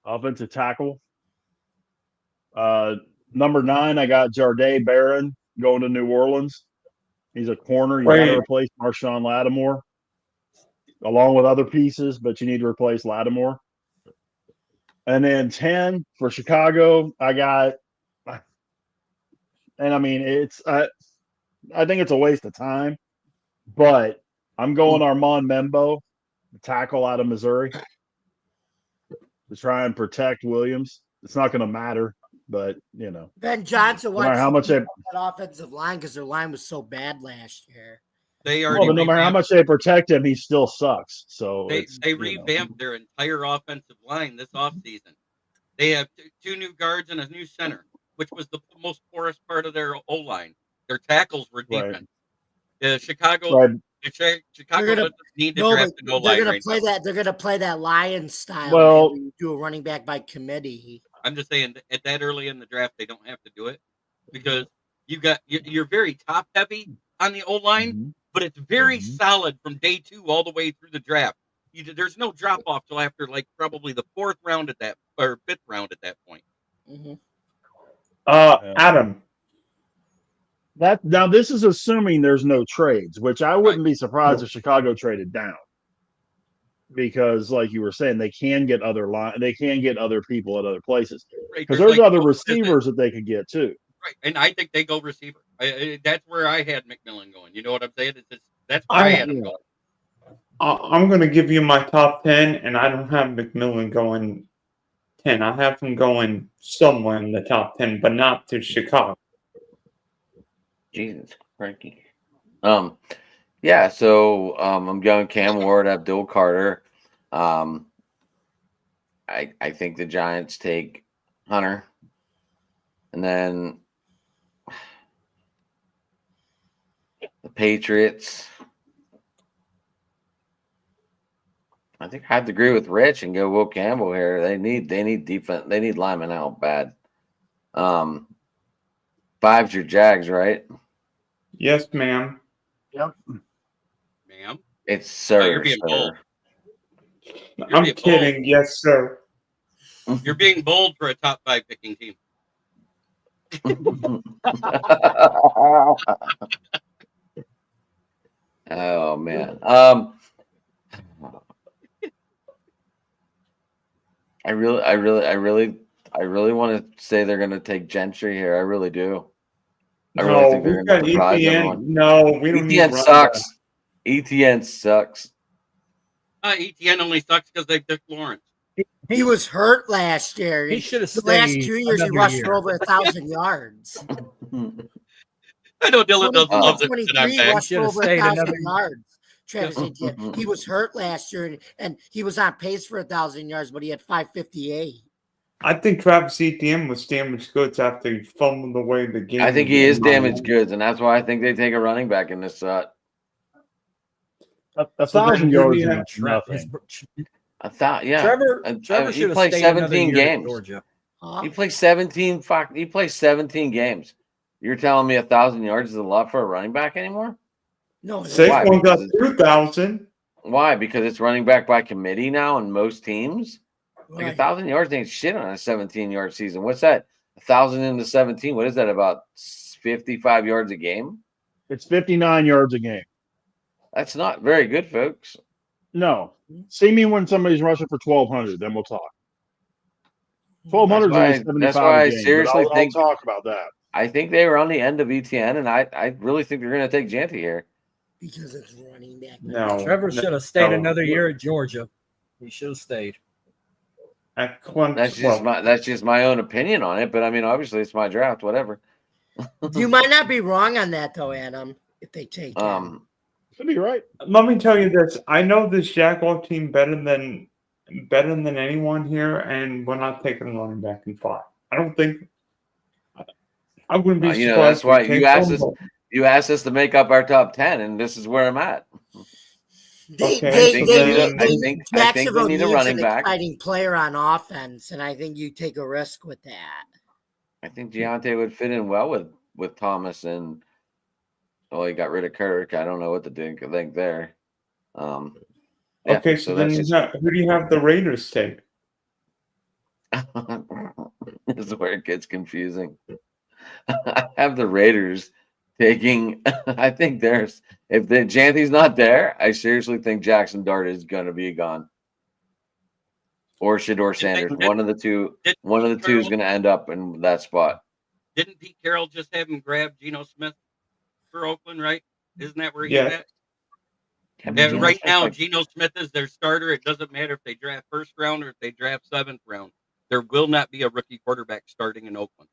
Offensive tackle. Number 9, I got Jardé Barron going to New Orleans. He's a corner. You got to Wait. replace Marshawn Lattimore along with other pieces, but you need to replace Lattimore. And then 10 for Chicago, I got, and I mean, I think it's a waste of time, but I'm going Armand Membo, the tackle out of Missouri, to try and protect Williams. It's not going to matter, but you know. Ben Johnson No matter wants how much they, that offensive line because their line was so bad last year. They well, already but no matter how much they protect him, he still sucks. So they it's, you know. revamped their entire offensive line this offseason. They have two new guards and a new center, which was the most porous part of their O line. Their tackles were Right. defense. Chicago Right. Chicago They're gonna- doesn't need to No, draft but an O they're line gonna right play now. that. They're gonna play that Lions style. Well- where you do a running back by committee. I'm just saying at that early in the draft they don't have to do it because you're very top heavy on the O line, Mhm. but it's very Mhm. solid from day 2 all the way through the draft. There's no drop off till after like probably the 4th round at that or 5th round at that point. Mm-hmm. Adam. That now this is assuming there's no trades, which I wouldn't be surprised if Chicago traded down. because, like you were saying, they can get other people at other places Right, because there's there's like other no visit. receivers that they could get too. Right, and I think they go receiver. That's where I had McMillan going. You know what I'm saying? That's where I had him going. I'm going to give you my top 10, and I don't have McMillan going 10. I have him going somewhere in the top 10, but not to Chicago. Jesus, Frankie. Yeah. So I'm going Cam Ward, Abdul Carter. I think the Giants take Hunter, and then the Patriots. I think I have to agree with Rich and go Will Campbell here. They need defense. They need linemen out bad. 5's your Jags, right? Yes, ma'am. Yep. Ma'am. It's sir. You're being bold. I'm kidding. Yes, sir. You're being bold for a top 5 picking team. Oh man. I really want to say they're going to take Gentry here. I really do. I really think they're going to surprise everyone. No, we don't need ETN sucks. ETN sucks. ETN only sucks because they took Lawrence. He was hurt last year. He should have The last stayed 2 years, he another rushed year. for over 1,000 yards. I know Dylan doesn't love it. 23 rushed for Should've over stayed 1,000 another- yards. Travis Etienne. He was hurt last year, and he was on pace for 1,000 yards, but he had 558. I think Travis Etienne was damaged goods after he fumbled away the game. I think he is damaged goods, and that's why I think they take a running back in this set. 1,000 yards is His- nothing. I thought, yeah. Trevor he should have played stayed another 17 year at games. Georgia. Huh? He plays 17. He plays 17 games. You're telling me 1,000 yards is a lot for a running back anymore? No, it's Why? Saquon got Because 2,000. Why? Because it's running back by committee now in most teams. Like right. 1,000 yards ain't shit on a 17-yard season. What's that? 1,000 into 17. What is that? About 55 yards a game? It's 59 yards a game. That's not very good, folks. No. See me when somebody's rushing for 1,200, then we'll talk. 1,200 is only 75 That's why I a game, but seriously think I'll talk about that. I think they were on the end of ETN, and I really think they're going to take Janty here. Because it's running back. No. Trevor should have stayed no. another year at Georgia. He should have stayed. At Clemson. That's just my own opinion on it. But I mean, obviously, it's my draft. Whatever. You might not be wrong on that, though, Adam, if they take him. Could be right. Let me tell you this. I know this Jaguar team better than anyone here, and we're not taking a running back in 5. I don't think. I wouldn't be surprised. That's why if we you take asked us. someone. You asked us to make up our top 10, and this is where I'm at. Okay, I think Jacksonville we need a needs running an back. exciting player on offense, and I think you take a risk with that. I think Deontay would fit in well with Thomas, and he got rid of Kirk. I don't know what to think there. Yeah, Okay, so then that's who do you have the Raiders take? this is where it gets confusing. I have the Raiders taking. I think if the Janty's not there, I seriously think Jackson Dart is going to be gone, or Shador Sanders. One of the two. One of the two is going to end up in that spot. Didn't Pete Carroll just have him grab Geno Smith for Oakland? Right? Isn't that where he's Yeah. at? Yeah, right now, Geno Smith is their starter. It doesn't matter if they draft first round or if they draft 7th round. There will not be a rookie quarterback starting in Oakland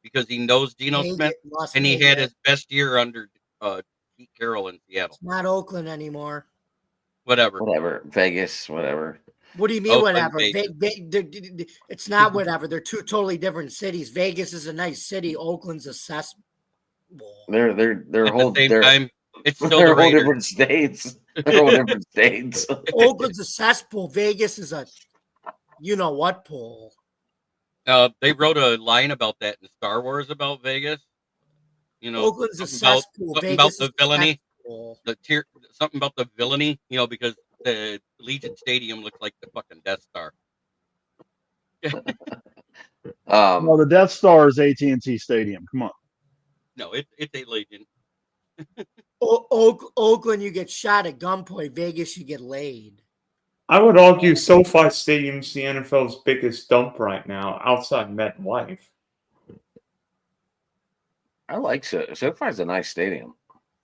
because he knows Geno Smith and he had his best year under Pete Carroll in Seattle. It's not Oakland anymore. Whatever. Vegas, whatever. What do you mean, Oakland, whatever? It's not whatever. They're two totally different cities. Vegas is a nice city. Oakland's a cesspool. They're At whole the same they're, time, it's still they're the whole Raiders. different states. They're all different states. Oakland's a cesspool. Vegas is a you know what pool. They wrote a line about that in Star Wars about Vegas. You know, Oakland's a something about- cesspool. something Vegas about is the a villainy. cesspool. Something about the villainy, because the Legion Stadium looks like the fucking Death Star. Well, the Death Star is AT&T Stadium. Come on. No, it's a Legion. Oakland, you get shot at gunpoint. Vegas, you get laid. I would argue SoFi Stadium's the NFL's biggest dump right now, outside MetLife. I like SoFi's a nice stadium.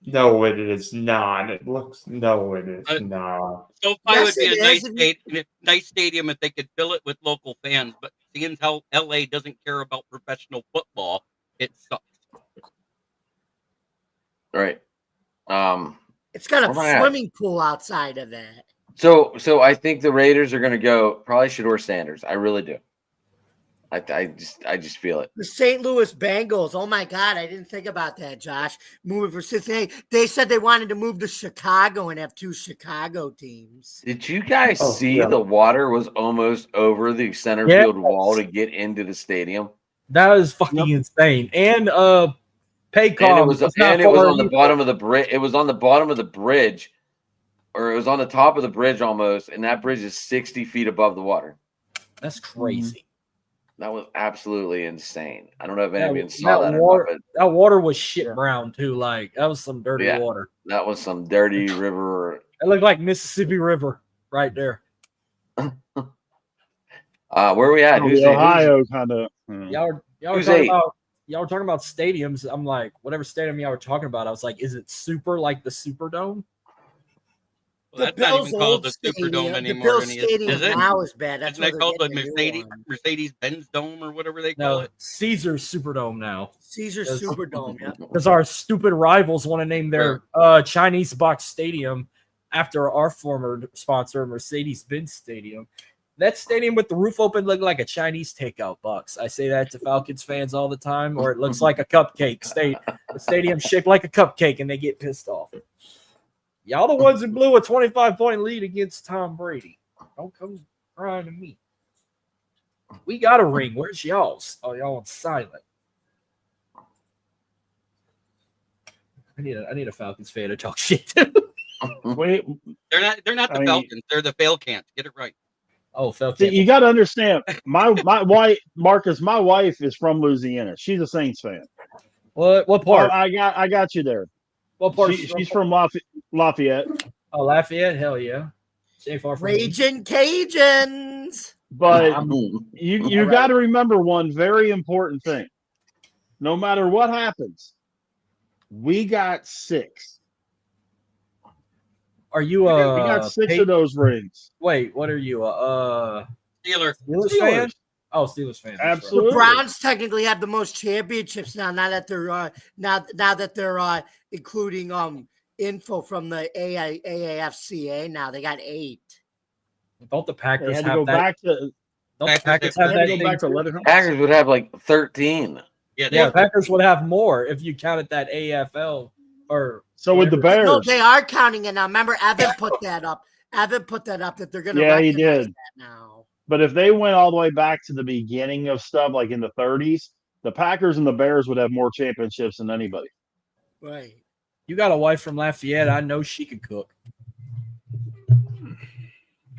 No, it is not. It looks. No, it is not. SoFi Yes, would be it a is. nice stadium if they could fill it with local fans. But seeing how LA doesn't care about professional football, it sucks. Right. It's got a Where am I at? swimming pool outside of that. So I think the Raiders are going to go probably Shedeur Sanders. I really do. I just feel it. The St. Louis Bengals. Oh my God, I didn't think about that, Josh. Moving for Cincinnati. They said they wanted to move to Chicago and have 2 Chicago teams. Did you guys Oh, see yeah. the water was almost over the center Yes. field wall to get into the stadium? That is fucking insane. And Paycom And it was not on far the either. bottom of the bridge. It was on the bottom of the bridge, or it was on the top of the bridge almost, and that bridge is 60 feet above the water. That's crazy. That was absolutely insane. I don't know if That- anybody saw that that or water- not, but That water was shit brown too. Like that was some dirty Yeah. water. that was some dirty river. It looked like Mississippi River right there. Where are we at? Oh, Who's the the- Ohio kind of. Y'all were Who's talking eight? about stadiums. I'm like, whatever stadium y'all were talking about, I was like, is it super like the Superdome? Well, that's not even called the Superdome anymore. Bills Is Stadium it? now is bad. That's Isn't that called the Mercedes. Mercedes-Benz Dome or whatever they call No, it? Caesars Superdome now. Caesar Yes. Superdome. Yeah. Because our stupid rivals want to name their Chinese box stadium after our former sponsor, Mercedes-Benz Stadium. That stadium with the roof open looked like a Chinese takeout box. I say that to Falcons fans all the time, or it looks like a cupcake. The stadium shaped like a cupcake, and they get pissed off. Y'all the ones who blew a 25-point lead against Tom Brady. Don't come crying to me. We got a ring. Where's y'all's? Oh, y'all on silent. I need a Falcons fan to talk shit to. Wait, They're not the I mean- Falcons. They're the Falcons. Get it right. Oh, see, Falcons. you got to understand. My wife, Marcus. My wife is from Louisiana. She's a Saints fan. What Oh, part? I got you there. What part? She's from Lafayette. Oh, Lafayette. Hell yeah. She ain't far from me. Raging Cajuns. But Hmm. you got to remember one very important thing. No matter what happens, we got 6. Are you We got 6 of those rings. Wait, what are you? Steeler. Steelers fan? Oh, Steelers fan. that's right. Absolutely. The Browns technically have the most championships now. Now that they're now that they're including info from the AAFCA. Now they got 8. Don't the They Packers had to have go that? back to. Don't the Packers Packers have have They had that? to go back to 11. Packers would have like 13. Yeah, Yeah, Packers would have more if you counted that AFL or So with the Bears, No, they are counting it now. Remember, Evan put that up. Evan put that up that they're going to. Yeah, he did. that now. but if they went all the way back to the beginning of stuff, like in the 30s, the Packers and the Bears would have more championships than anybody. Right. you got a wife from Lafayette. I know she could cook.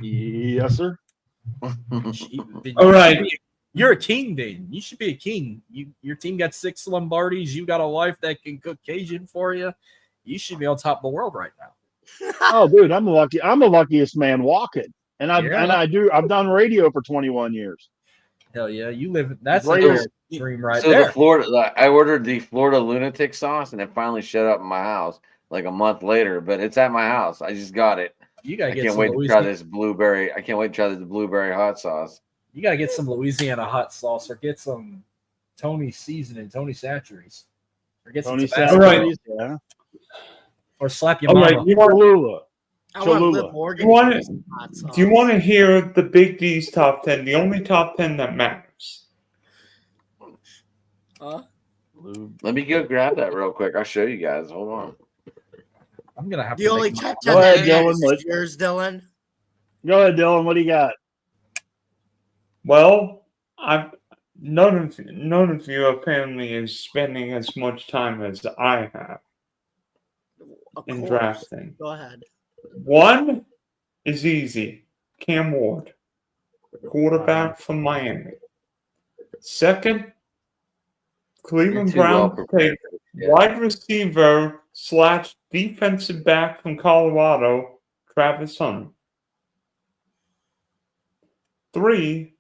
Yes, sir. All right. You're a king, then. You should be a king. Your team got 6 Lombardis. You got a wife that can cook Cajun for you. You should be on top of the world right now. Oh, dude, I'm the luckiest man walking, and Yeah. I've done radio for 21 years. Hell yeah, you live. That's Raiders- a dream right So there. the Florida, I ordered the Florida lunatic sauce, and it finally showed up in my house like a month later. But it's at my house. I just got it. You gotta I get can't some wait to try Louisiana. this blueberry. I can't wait to try this blueberry hot sauce. You gotta get some Louisiana hot sauce, or get some Tony seasoning, Tony Satcheries, or get some Tony Tabasco, All right. Satcheries, yeah. or slap your All mama. right. You want, Cholula. I want to Cholula. live Morgan. You wanna- hot sauce. do you want to hear the Big D's top 10? The only top 10 that matters. Huh? Let me go grab that real quick. I'll show you guys. Hold on. I'm gonna have The to only make top Go 10 ahead, that Dylan. matters is What- yours, Dylan. Go ahead, Dylan. What do you got? Well, none of you apparently is spending as much time as I have Of in course. drafting. Go ahead. One is easy. Cam Ward, quarterback from Miami. Second, Cleveland You're too well Browns prepared. take Yeah. wide receiver / defensive back from Colorado, Travis Hunter. 3,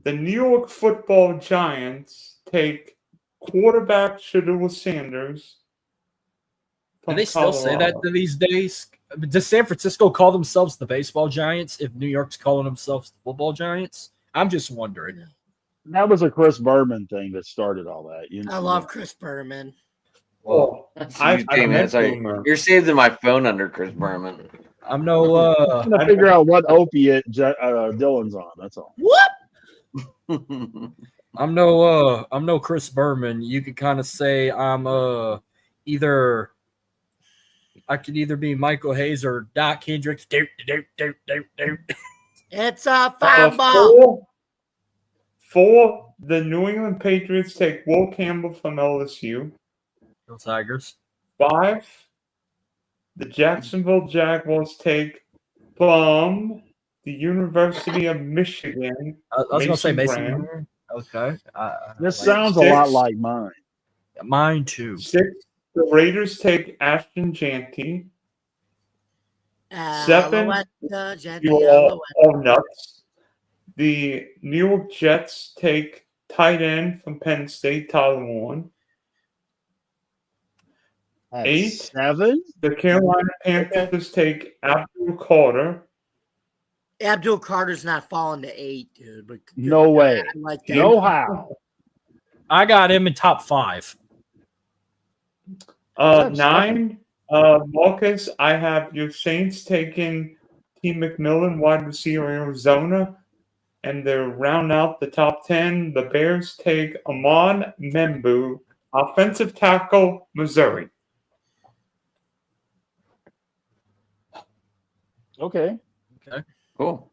the New York Football Giants take quarterback Shedeur Sanders. Do from they still say that Colorado. these days? Does San Francisco call themselves the baseball giants if New York's calling themselves the football giants? I'm just wondering. That was a Chris Berman thing that started all that. I love Chris Berman. Well, That's I- you, I Jamie. met That's how Boomer. you're saved in my phone under Chris Berman. I'm no I'm trying to figure out what opiate Dylan's on. That's all. What? I'm no Chris Berman. You could kind of say I'm either I could either be Michael Hayes or Doc Hendricks. It's a foul ball. 4, the New England Patriots take Will Campbell from LSU. Go Tigers. 5, the Jacksonville Jaguars take from the University of Michigan. I was gonna say Mason Mason. Graham. Okay. This like sounds a 6. lot like mine. mine too. 6, the Raiders take Ashton Janty. 7, you are all nuts. The New York Jets take tight end from Penn State, Tyler Warren. At 8, 7. the Carolina Panthers take Abdul Carter. Abdul Carter's not falling to 8, dude. But No way. I like that. No how. I got him in top 5. 9, Marcus, I have your Saints taking T. McMillan, wide receiver, Arizona. And to round out the top 10, the Bears take Amon Membu, offensive tackle, Missouri. Okay. Cool.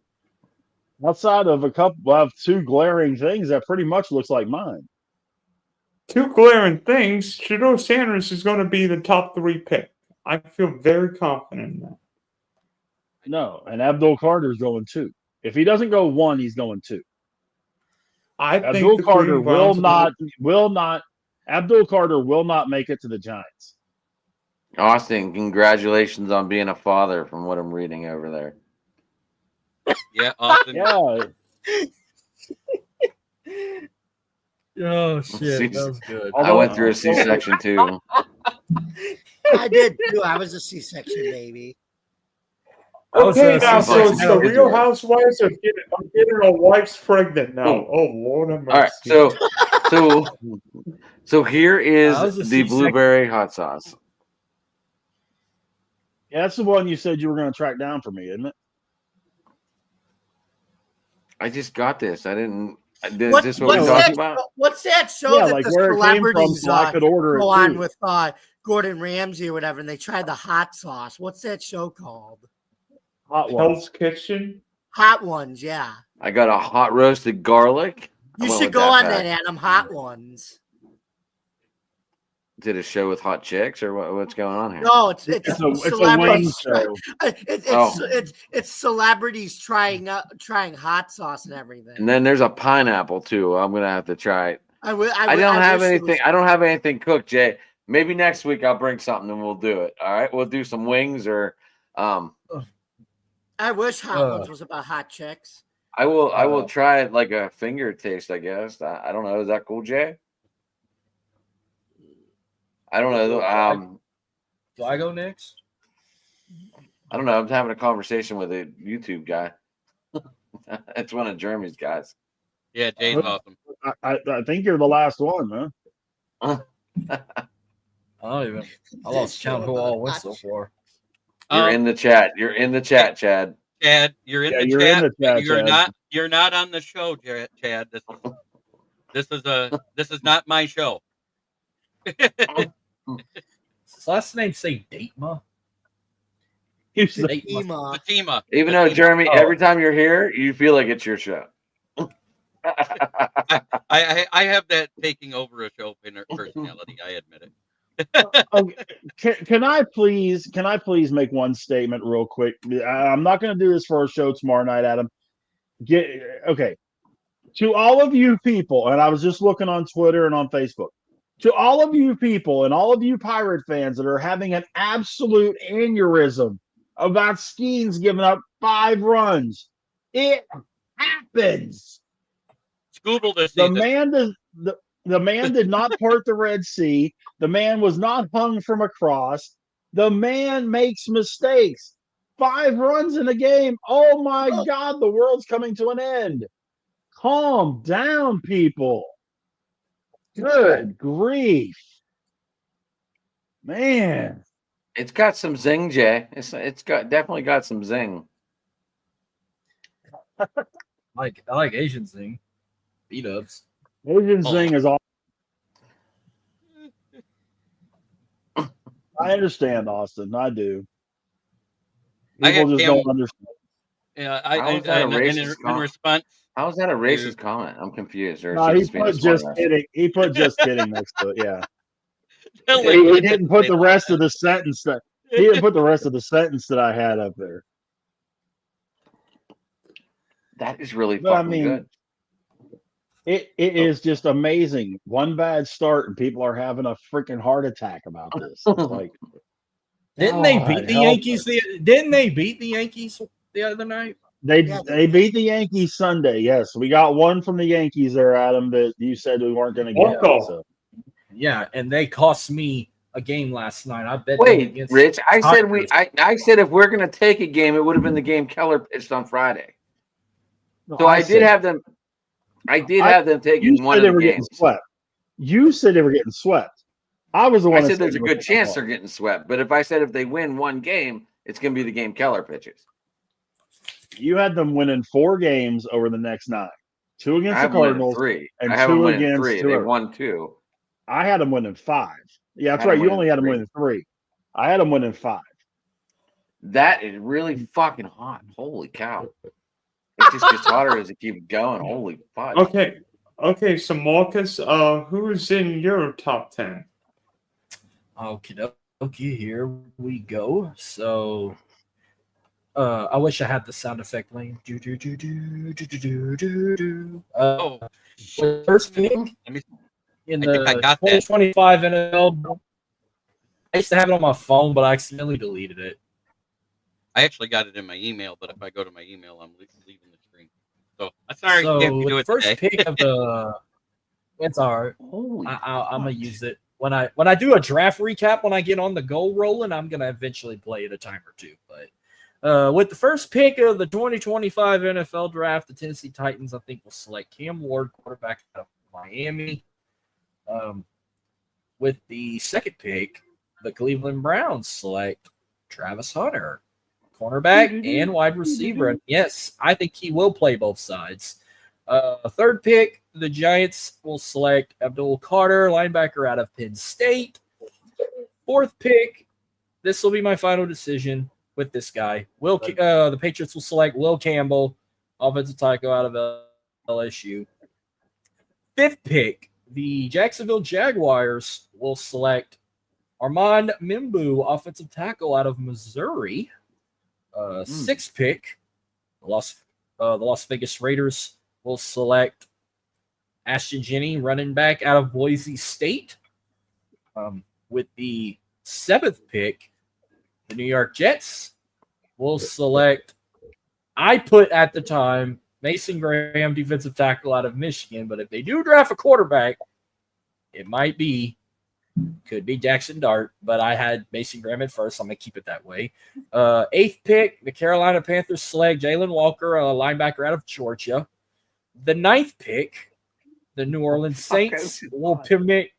Outside of a couple of 2 glaring things, that pretty much looks like mine. 2 glaring things. Shedeur Sanders is going to be the top 3 pick. I feel very confident in that. No, and Abdul Carter's going 2. If he doesn't go 1, he's going 2. I think Abdul the Carter Cleveland Browns will not. Abdul Carter will not make it to the Giants. Austin, congratulations on being a father from what I'm reading over there. Yeah, Austin. Yeah, Oh shit, that was good. I went through a C-section too. I did too. I was a C-section baby. Okay, now C-section. so it's the I'll get Real to it. Housewives are getting our wives pregnant now. Oh. Oh Lord have All right, mercy. so here is That was a the C-section. blueberry hot sauce. yeah, that's the one you said you were going to track down for me, isn't it? I just got this. I didn't. Is this what what's we're that? talking about? What's that show Yeah, that like the where it came from, celebrities so I could order go it on too. with Gordon Ramsay or whatever, and they tried the hot sauce? What's that show called? Hot one. Hell's Kitchen. Hot Ones, yeah. I got a hot roasted garlic. I You went should with go on pack. that, Adam. Hot Ones. Did a show with hot chicks or what's going on here? No, it's It's a celebrities. wing show. It's celebrities trying hot sauce and everything. And then there's a pineapple too. I'm gonna have to try it. I don't have wish it anything. was- I don't have anything cooked, Jay. Maybe next week I'll bring something and we'll do it. All right, we'll do some wings or I wish Hot Ones was about hot chicks. I will try it like a finger taste. I guess I don't know. Is that cool, Jay? I don't know. Do I go next? I don't know. I'm having a conversation with a YouTube guy. It's one of Jeremy's guys. Yeah, Jay's awesome. I think you're the last one, huh? I lost count who all went so far. You're in the chat. You're in the chat, Chad. Chad, you're in Yeah, the you're chat. in the chat, You're Chad. not. You're not on the show, Chad. This is not my show. Does his last name say Datema? Ema. Fatima. Even though Jeremy, Oh. every time you're here, you feel like it's your show. I have that taking over a show personality. I admit it. Okay. Can I please make one statement real quick? I'm not going to do this for our show tomorrow night, Adam. Okay. To all of you people, and I was just looking on Twitter and on Facebook, to all of you people and all of you Pirate fans that are having an absolute aneurysm about Skeens giving up 5 runs, it happens? Scooble this The season. man did not part the Red Sea. The man was not hung from a cross. The man makes mistakes. 5 runs in a game. Oh my God, the world's coming to an end. Calm down, people. Good grief. Man. It's got some zing, Jay. It's got definitely got some zing. I like Asian thing. B-dubs. Asian thing is all. I understand, Austin. I do. I People had just Cam- don't understand. Yeah, How is that a racist in comment? response, How is that a racist comment? I'm confused. Or is No, he he just being a put just smartass? kidding. He put just kidding next to it. Yeah. Like, He didn't put the rest of the sentence that he didn't put the rest of the sentence that I had up there. That is really But I fucking mean, good. it is just amazing. One bad start and people are having a freaking heart attack about this. It's like, Didn't they God, beat the help Yankees? us. Didn't they beat the Yankees the other night? They beat the Yankees Sunday. Yes, we got one from the Yankees there, Adam. That you said we weren't going to get. So. Yeah, and they cost me a game last night. I bet. Wait, Rich. I said Tigers. I said if we're gonna take a game, it would have been the game Keller pitched on Friday. No, So I did have them. I did have them taking one of the games. Swept. You said they were getting swept. I was the one. I that said there's a they were good getting chance swept. they're getting swept. But if I said if they win one game, it's gonna be the game Keller pitches. You had them winning 4 games over the next 9. 2 against I have the Cardinals 3. and I have 2 them winning against 3. They whoever. won 2. I had them winning 5. Yeah, that's I had right. them You winning only had them 3. winning 3. I had them winning 5. That is really fucking hot. Holy cow. It just gets hotter as it keeps going. Holy fuck. Okay, so Marcus, who's in your top 10? Okay, here we go. So I wish I had the sound effect playing. First pick in the 2025 NFL. I used to have it on my phone, but I accidentally deleted it. I actually got it in my email, but if I go to my email, I'm leaving the screen. So sorry, So can't do with it the first today. pick of the, it's all right. Holy I'm gonna use it when I do a draft recap. When I get on the goal rolling, I'm gonna eventually play it a time or two. But with the first pick of the 2025 NFL draft, the Tennessee Titans, I think, will select Cam Ward, quarterback out of Miami. With the second pick, the Cleveland Browns select Travis Hunter, cornerback and wide receiver. And yes, I think he will play both sides. Third pick, the Giants will select Abdul Carter, linebacker out of Penn State. Fourth pick, this will be my final decision with this guy. The Patriots will select Will Campbell, offensive tackle out of LSU. Fifth pick, the Jacksonville Jaguars will select Armand Mimbu, offensive tackle out of Missouri. Sixth pick, the Las Vegas Raiders will select Ashton Jenney, running back out of Boise State. With the seventh pick, the New York Jets will select, I put at the time, Mason Graham, defensive tackle out of Michigan. But if they do draft a quarterback, it could be Jackson Dart, but I had Mason Graham at first. So I'm going to keep it that way. Eighth pick, the Carolina Panthers select Jalen Walker, a linebacker out of Georgia. The ninth pick, the New Orleans Saints will permit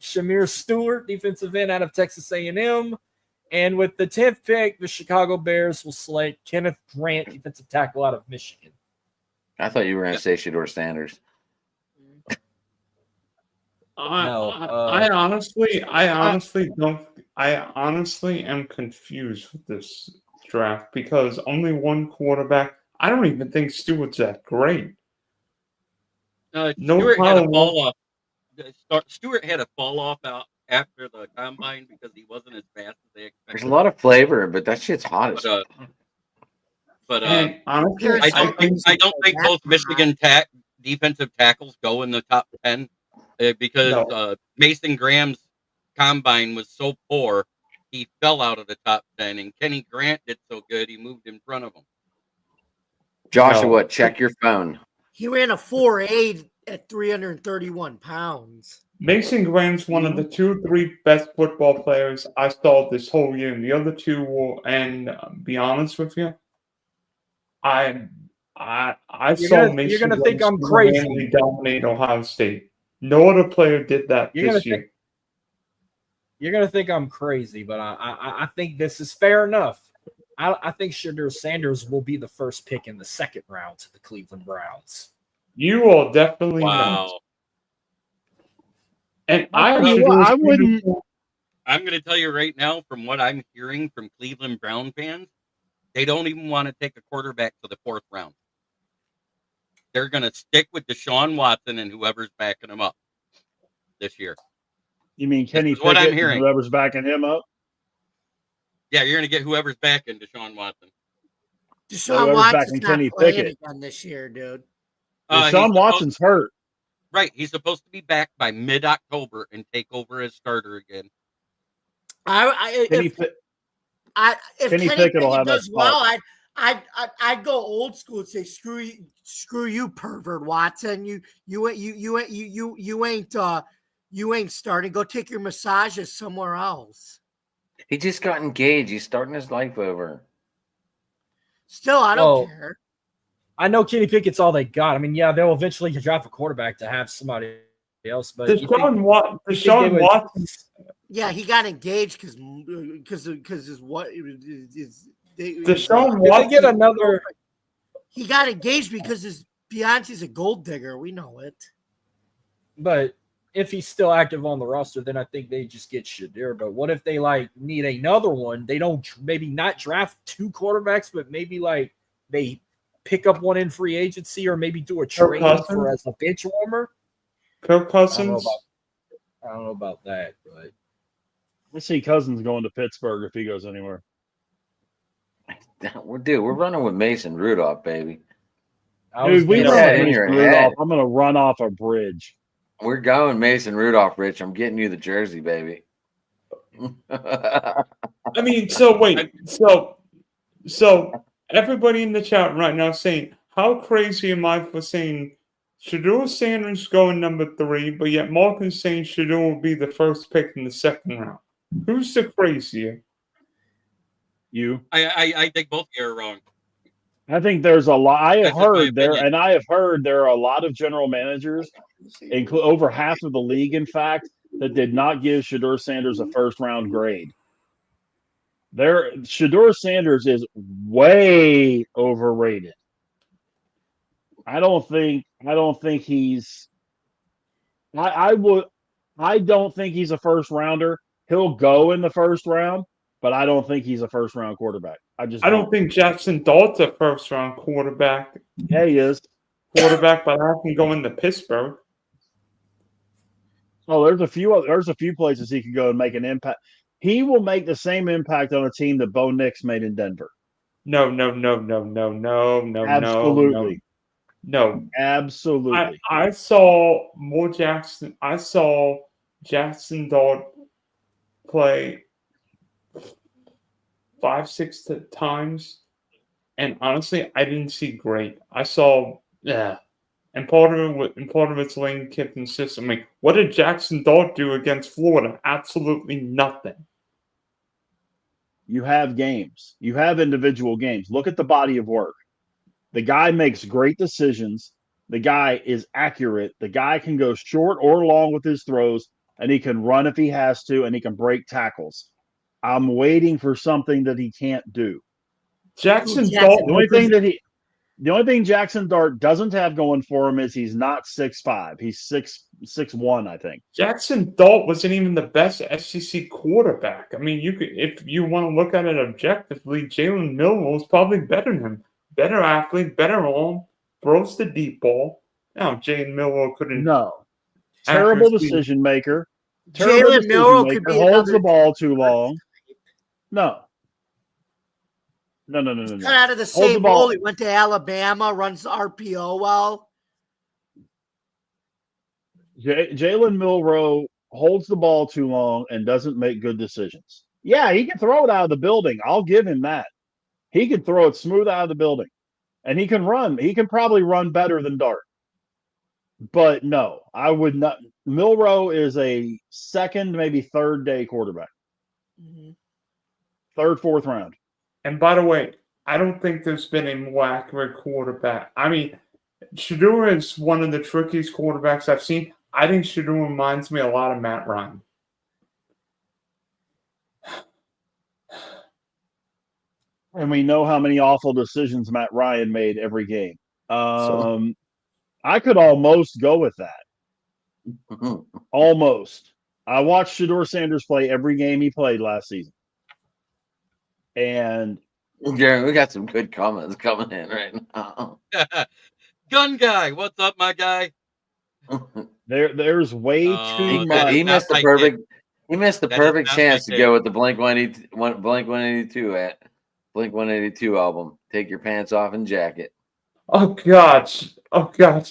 Shamir Stewart, defensive end out of Texas A&M. And with the 10th pick, the Chicago Bears will select Kenneth Grant, defensive tackle out of Michigan. I thought you were going to say Shedeur Sanders. I honestly am confused with this draft because only one quarterback. I don't even think Stewart's that great. Stewart had a fall off. Stewart had a fall off out after the combine because he wasn't as fast as they expected. There's a lot of flavor, but that shit's hot as fuck. But honestly, I don't think both Michigan defensive tackles go in the top 10 because Mason Graham's combine was so poor, he fell out of the top 10, and Kenny Grant did so good, he moved in front of him. Joshua, No. check your phone. He ran a 4.8 at 331 pounds. Mason Graham's one of the 2-3 best football players I saw this whole year. And the other two will, and be honest with you, I saw Mason you're gonna think Graham I'm crazy. single-handedly dominate Ohio State. No other player did that You're this gonna year. You're gonna think I'm crazy, but I think this is fair enough. I think Shedeur Sanders will be the first pick in the second round to the Cleveland Browns. You are definitely Wow. not. And I wouldn't. I'm going to tell you right now, from what I'm hearing from Cleveland Brown fans, they don't even want to take a quarterback to the 4th round. They're going to stick with Deshaun Watson and whoever's backing him up this year. You mean Kenny is what I'm Pickett? hearing. Whoever's backing him up. Yeah, you're going to get whoever's backing Deshaun Watson. Deshaun Whoever's Watson's backing not Kenny playing Pickett. again this year, dude. Deshaun Watson's hurt. Right. He's supposed to be back by mid-October and take over as starter again. If Kenny Kenny Pickett will Pickett have that does well, spot. I'd go old school and say screw you, pervert Watson. You ain't starting. Go take your massages somewhere else. He just got engaged. He's starting his life over. Still, I don't care. I know Kenny Pickett's all they got. I mean, yeah, they'll eventually draft a quarterback to have somebody else. But Deshaun Watson. Yeah, he got engaged because his what is Deshaun Watson. Watson. Get another. He got engaged because his Beyonce's a gold digger. We know it. But if he's still active on the roster, then I think they just get Shedeur. But what if they need another one? They don't maybe not draft 2 quarterbacks, but maybe they pick up one in free agency or maybe do a trade for as a bench warmer. Kirk Cousins. I don't know about that, but I see Cousins going to Pittsburgh if he goes anywhere. We're running with Mason Rudolph, baby. Dude, we run run in Mason your Rudolph. head. I'm gonna run off a bridge. We're going Mason Rudolph, Rich. I'm getting you the jersey, baby. I mean, so wait, so everybody in the chat right now saying, how crazy am I for saying Shedeur Sanders going number 3, but yet Mark is saying Shedeur will be the first pick in the second round? Who's the crazier? You. I think both of you are wrong. I think there's a lot. I have That's just my heard there, opinion. and I have heard there are a lot of general managers, over half of the league, in fact, that did not give Shedeur Sanders a first round grade. Shedeur Sanders is way overrated. I don't think he's. I don't think he's a first rounder. He'll go in the first round, but I don't think he's a first round quarterback. I don't think Jackson Dalt's a first round quarterback. Yeah, he is. But I can go into Pittsburgh. Oh, there's a few places he could go and make an impact. He will make the same impact on a team that Bo Nix made in Denver. No. Absolutely. No. Absolutely. I saw Jackson Dart play 5-6 times, and honestly, I didn't see great. I saw and part of it's Lane Kiffin's system. I mean, what did Jackson Dart do against Florida? Absolutely nothing. You have games. You have individual games. Look at the body of work. The guy makes great decisions. The guy is accurate. The guy can go short or long with his throws, and he can run if he has to, and he can break tackles. I'm waiting for something that he can't do. The only thing Jackson Dart doesn't have going for him is he's not 6'5". He's 6'1", I think. Jackson Dart wasn't even the best SEC quarterback. I mean, if you want to look at it objectively, Jalen Milroe was probably better than him. Better athlete, better arm, throws the deep ball. Now, Jalen Milroe couldn't. No. Terrible decision maker. Jalen Milroe could be holds the ball too long. No. Cut out of the same role. He went to Alabama, runs RPO well. Jalen Milroe holds the ball too long and doesn't make good decisions. Yeah, he can throw it out of the building. I'll give him that. He can throw it smooth out of the building. and he can run. He can probably run better than Dart. But no, I would not. Milroe is a second, maybe third day quarterback. Third, fourth round. And by the way, I don't think there's been a more accurate quarterback. I mean, Shedeur is one of the trickiest quarterbacks I've seen. I think Shedeur reminds me a lot of Matt Ryan. And we know how many awful decisions Matt Ryan made every game. I could almost go with that. Almost. I watched Shedeur Sanders play every game he played last season. And Jeremy, we got some good comments coming in right now. Gun guy, what's up, my guy? there's way too much. He missed the perfect. He missed the That is perfect not chance my to go with the Blink 182 album. Take your pants off and jacket. Oh gosh,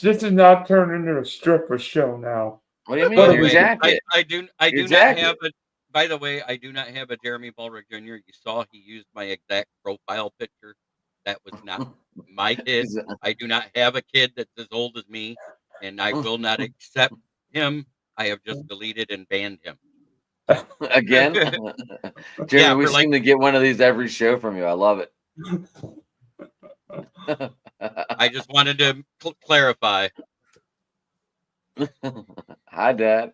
this is not turning into a stripper show now. What do you mean, By the your way, jacket? I do Your not jacket. have a. By the way, I do not have a Jeremy Ballrick Jr. You saw he used my exact profile picture. That was not my kid. I do not have a kid that's as old as me, and I will not accept him. I have just deleted and banned him. Again? Jeremy, Yeah, we for like- seem to get one of these every show from you. I love it. I just wanted to clarify. Hi, Dad.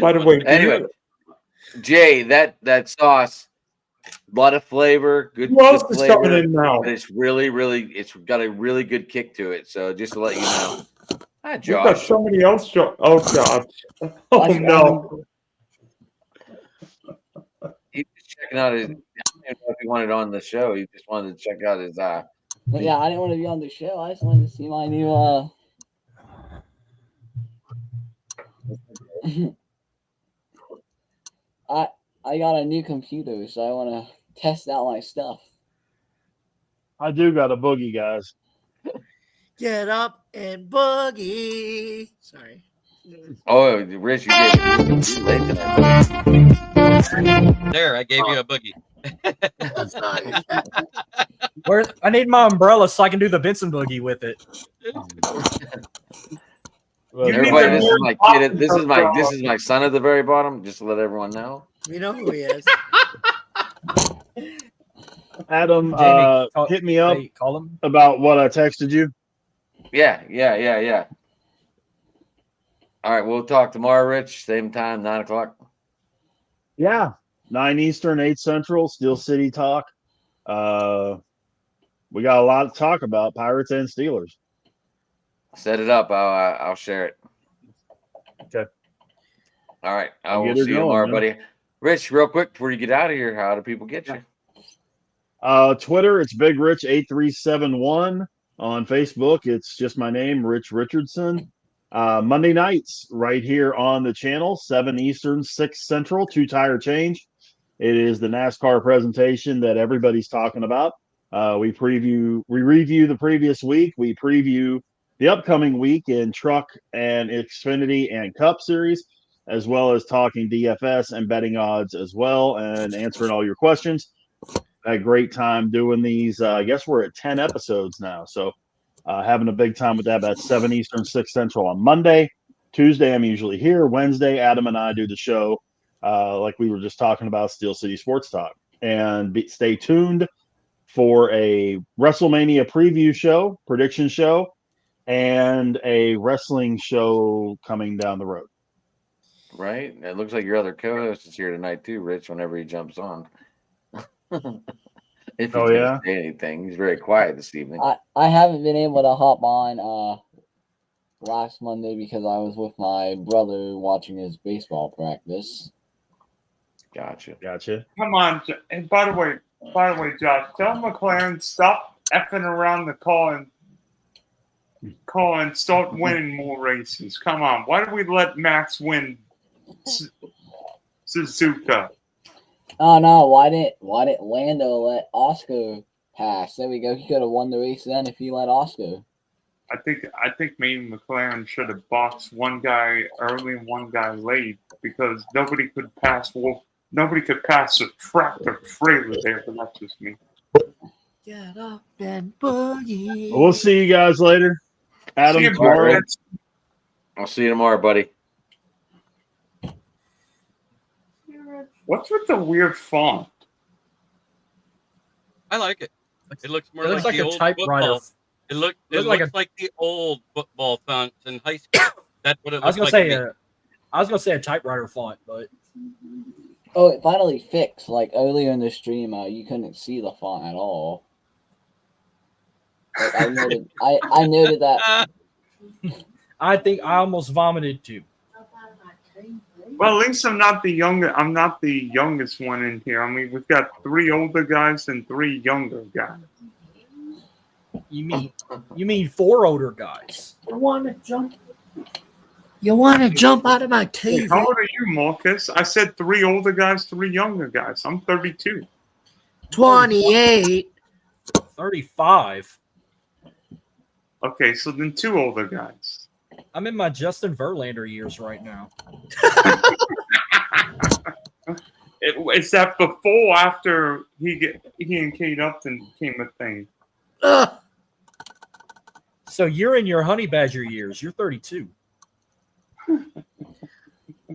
By the way, Anyway, Jay, that sauce, a lot of flavor, good, who else good is flavor, coming in now? but it's it's got a really good kick to it. So just to let you know. Hi, We've got Josh. somebody else. Oh gosh. Oh no. He's just checking out his. I don't even know if he wanted on the show. He just wanted to check out his. But yeah, I didn't want to be on the show. I just wanted to see my new I got a new computer, so I want to test out my stuff. I do got a boogie, guys. Get up and boogie. Sorry. Oh, Rich, you did. You late tonight. There, I gave you a boogie. Where I need my umbrella so I can do the Benson boogie with it. Everybody, this is my kid. This is my son at the very bottom. Just to let everyone know. We know who he is. Adam, Jamie, hit me up Hey, call him. about what I texted you. Yeah. All right, we'll talk tomorrow, Rich. Same time, 9:00. Yeah. 9 Eastern, 8 Central, Steel City Talk. We got a lot to talk about, Pirates and Steelers. Set it up. I'll share it. Okay. All right. I I'll will get her see you going, tomorrow, man. buddy. Rich, real quick before you get out of here, how do people get you? Twitter, it's Big Rich 8371. On Facebook, it's just my name, Rich Richardson. Monday nights, right here on the channel, 7 Eastern, 6 Central, 2 Tire Change. It is the NASCAR presentation that everybody's talking about. We review the previous week. We preview the upcoming week in Truck and Xfinity and Cup Series, as well as talking DFS and betting odds as well, and answering all your questions. Had a great time doing these. I guess we're at 10 episodes now, so having a big time with that. That's 7 Eastern, 6 Central on Monday. Tuesday, I'm usually here. Wednesday, Adam and I do the show, like we were just talking about, Steel City Sports Talk. And stay tuned for a WrestleMania preview show, prediction show, and a wrestling show coming down the road. Right? It looks like your other co-host is here tonight too, Rich, whenever he jumps on. If he can't say anything. He's very quiet this evening. I haven't been able to hop on last Monday because I was with my brother watching his baseball practice. Gotcha. Come on, and by the way, Josh, tell McLaren stop effing around the call and start winning more races. Come on, why do we let Max win Suzuka? Oh no! Why didn't Lando let Oscar pass? There we go. He could have won the race then if he let Oscar. I think maybe McLaren should have boxed one guy early and one guy late because nobody could pass the tractor trailer there. But that's just me. Get up and boogie. We'll see you guys later. Adam, See you, tomorrow. Brett. I'll see you tomorrow, buddy. What's with the weird font? I like it. It looks more It looks like, like the a old typewriter. football. It looks Looks like the old football fonts in high school. That's what it I was looks gonna like. say to me. I was gonna say a typewriter font, but Oh, it finally fixed. Like earlier in the stream, you couldn't see the font at all. Like, I noted that. I think I almost vomited too. Well, at least I'm not the youngest one in here. I mean, we've got 3 older guys and 3 younger guys. You mean 4 older guys? You want to jump out of my Hey, table? how old are you, Marcus? I said 3 older guys, 3 younger guys. I'm 32. 28. 35. Okay, so then 2 older guys. I'm in my Justin Verlander years right now. Is that before or after he and Kate Upton became a thing? Ugh. So you're in your Honey Badger years. You're 32.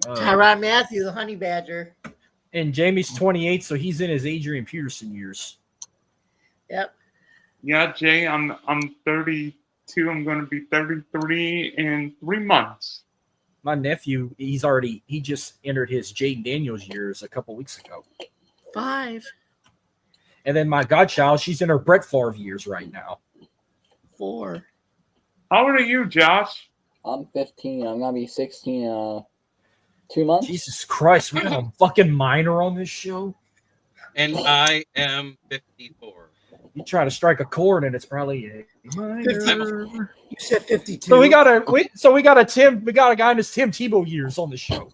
Tyrod Matthew, the Honey Badger. And Jamie's 28, so he's in his Adrian Peterson years. Yep. Yeah, Jay, I'm 32. I'm going to be 33 in 3 months. My nephew, he just entered his Jaden Daniels years a couple weeks ago. 5. And then my godchild, she's in her Brett Favre years right now. 4. How old are you, Josh? I'm 15. I'm gonna be 16 in 2 months. Jesus Christ, we got a fucking minor on this show. And I am 54. You try to strike a chord, and it's probably a minor. You said 52. So we got a guy in his Tim Tebow years on the show.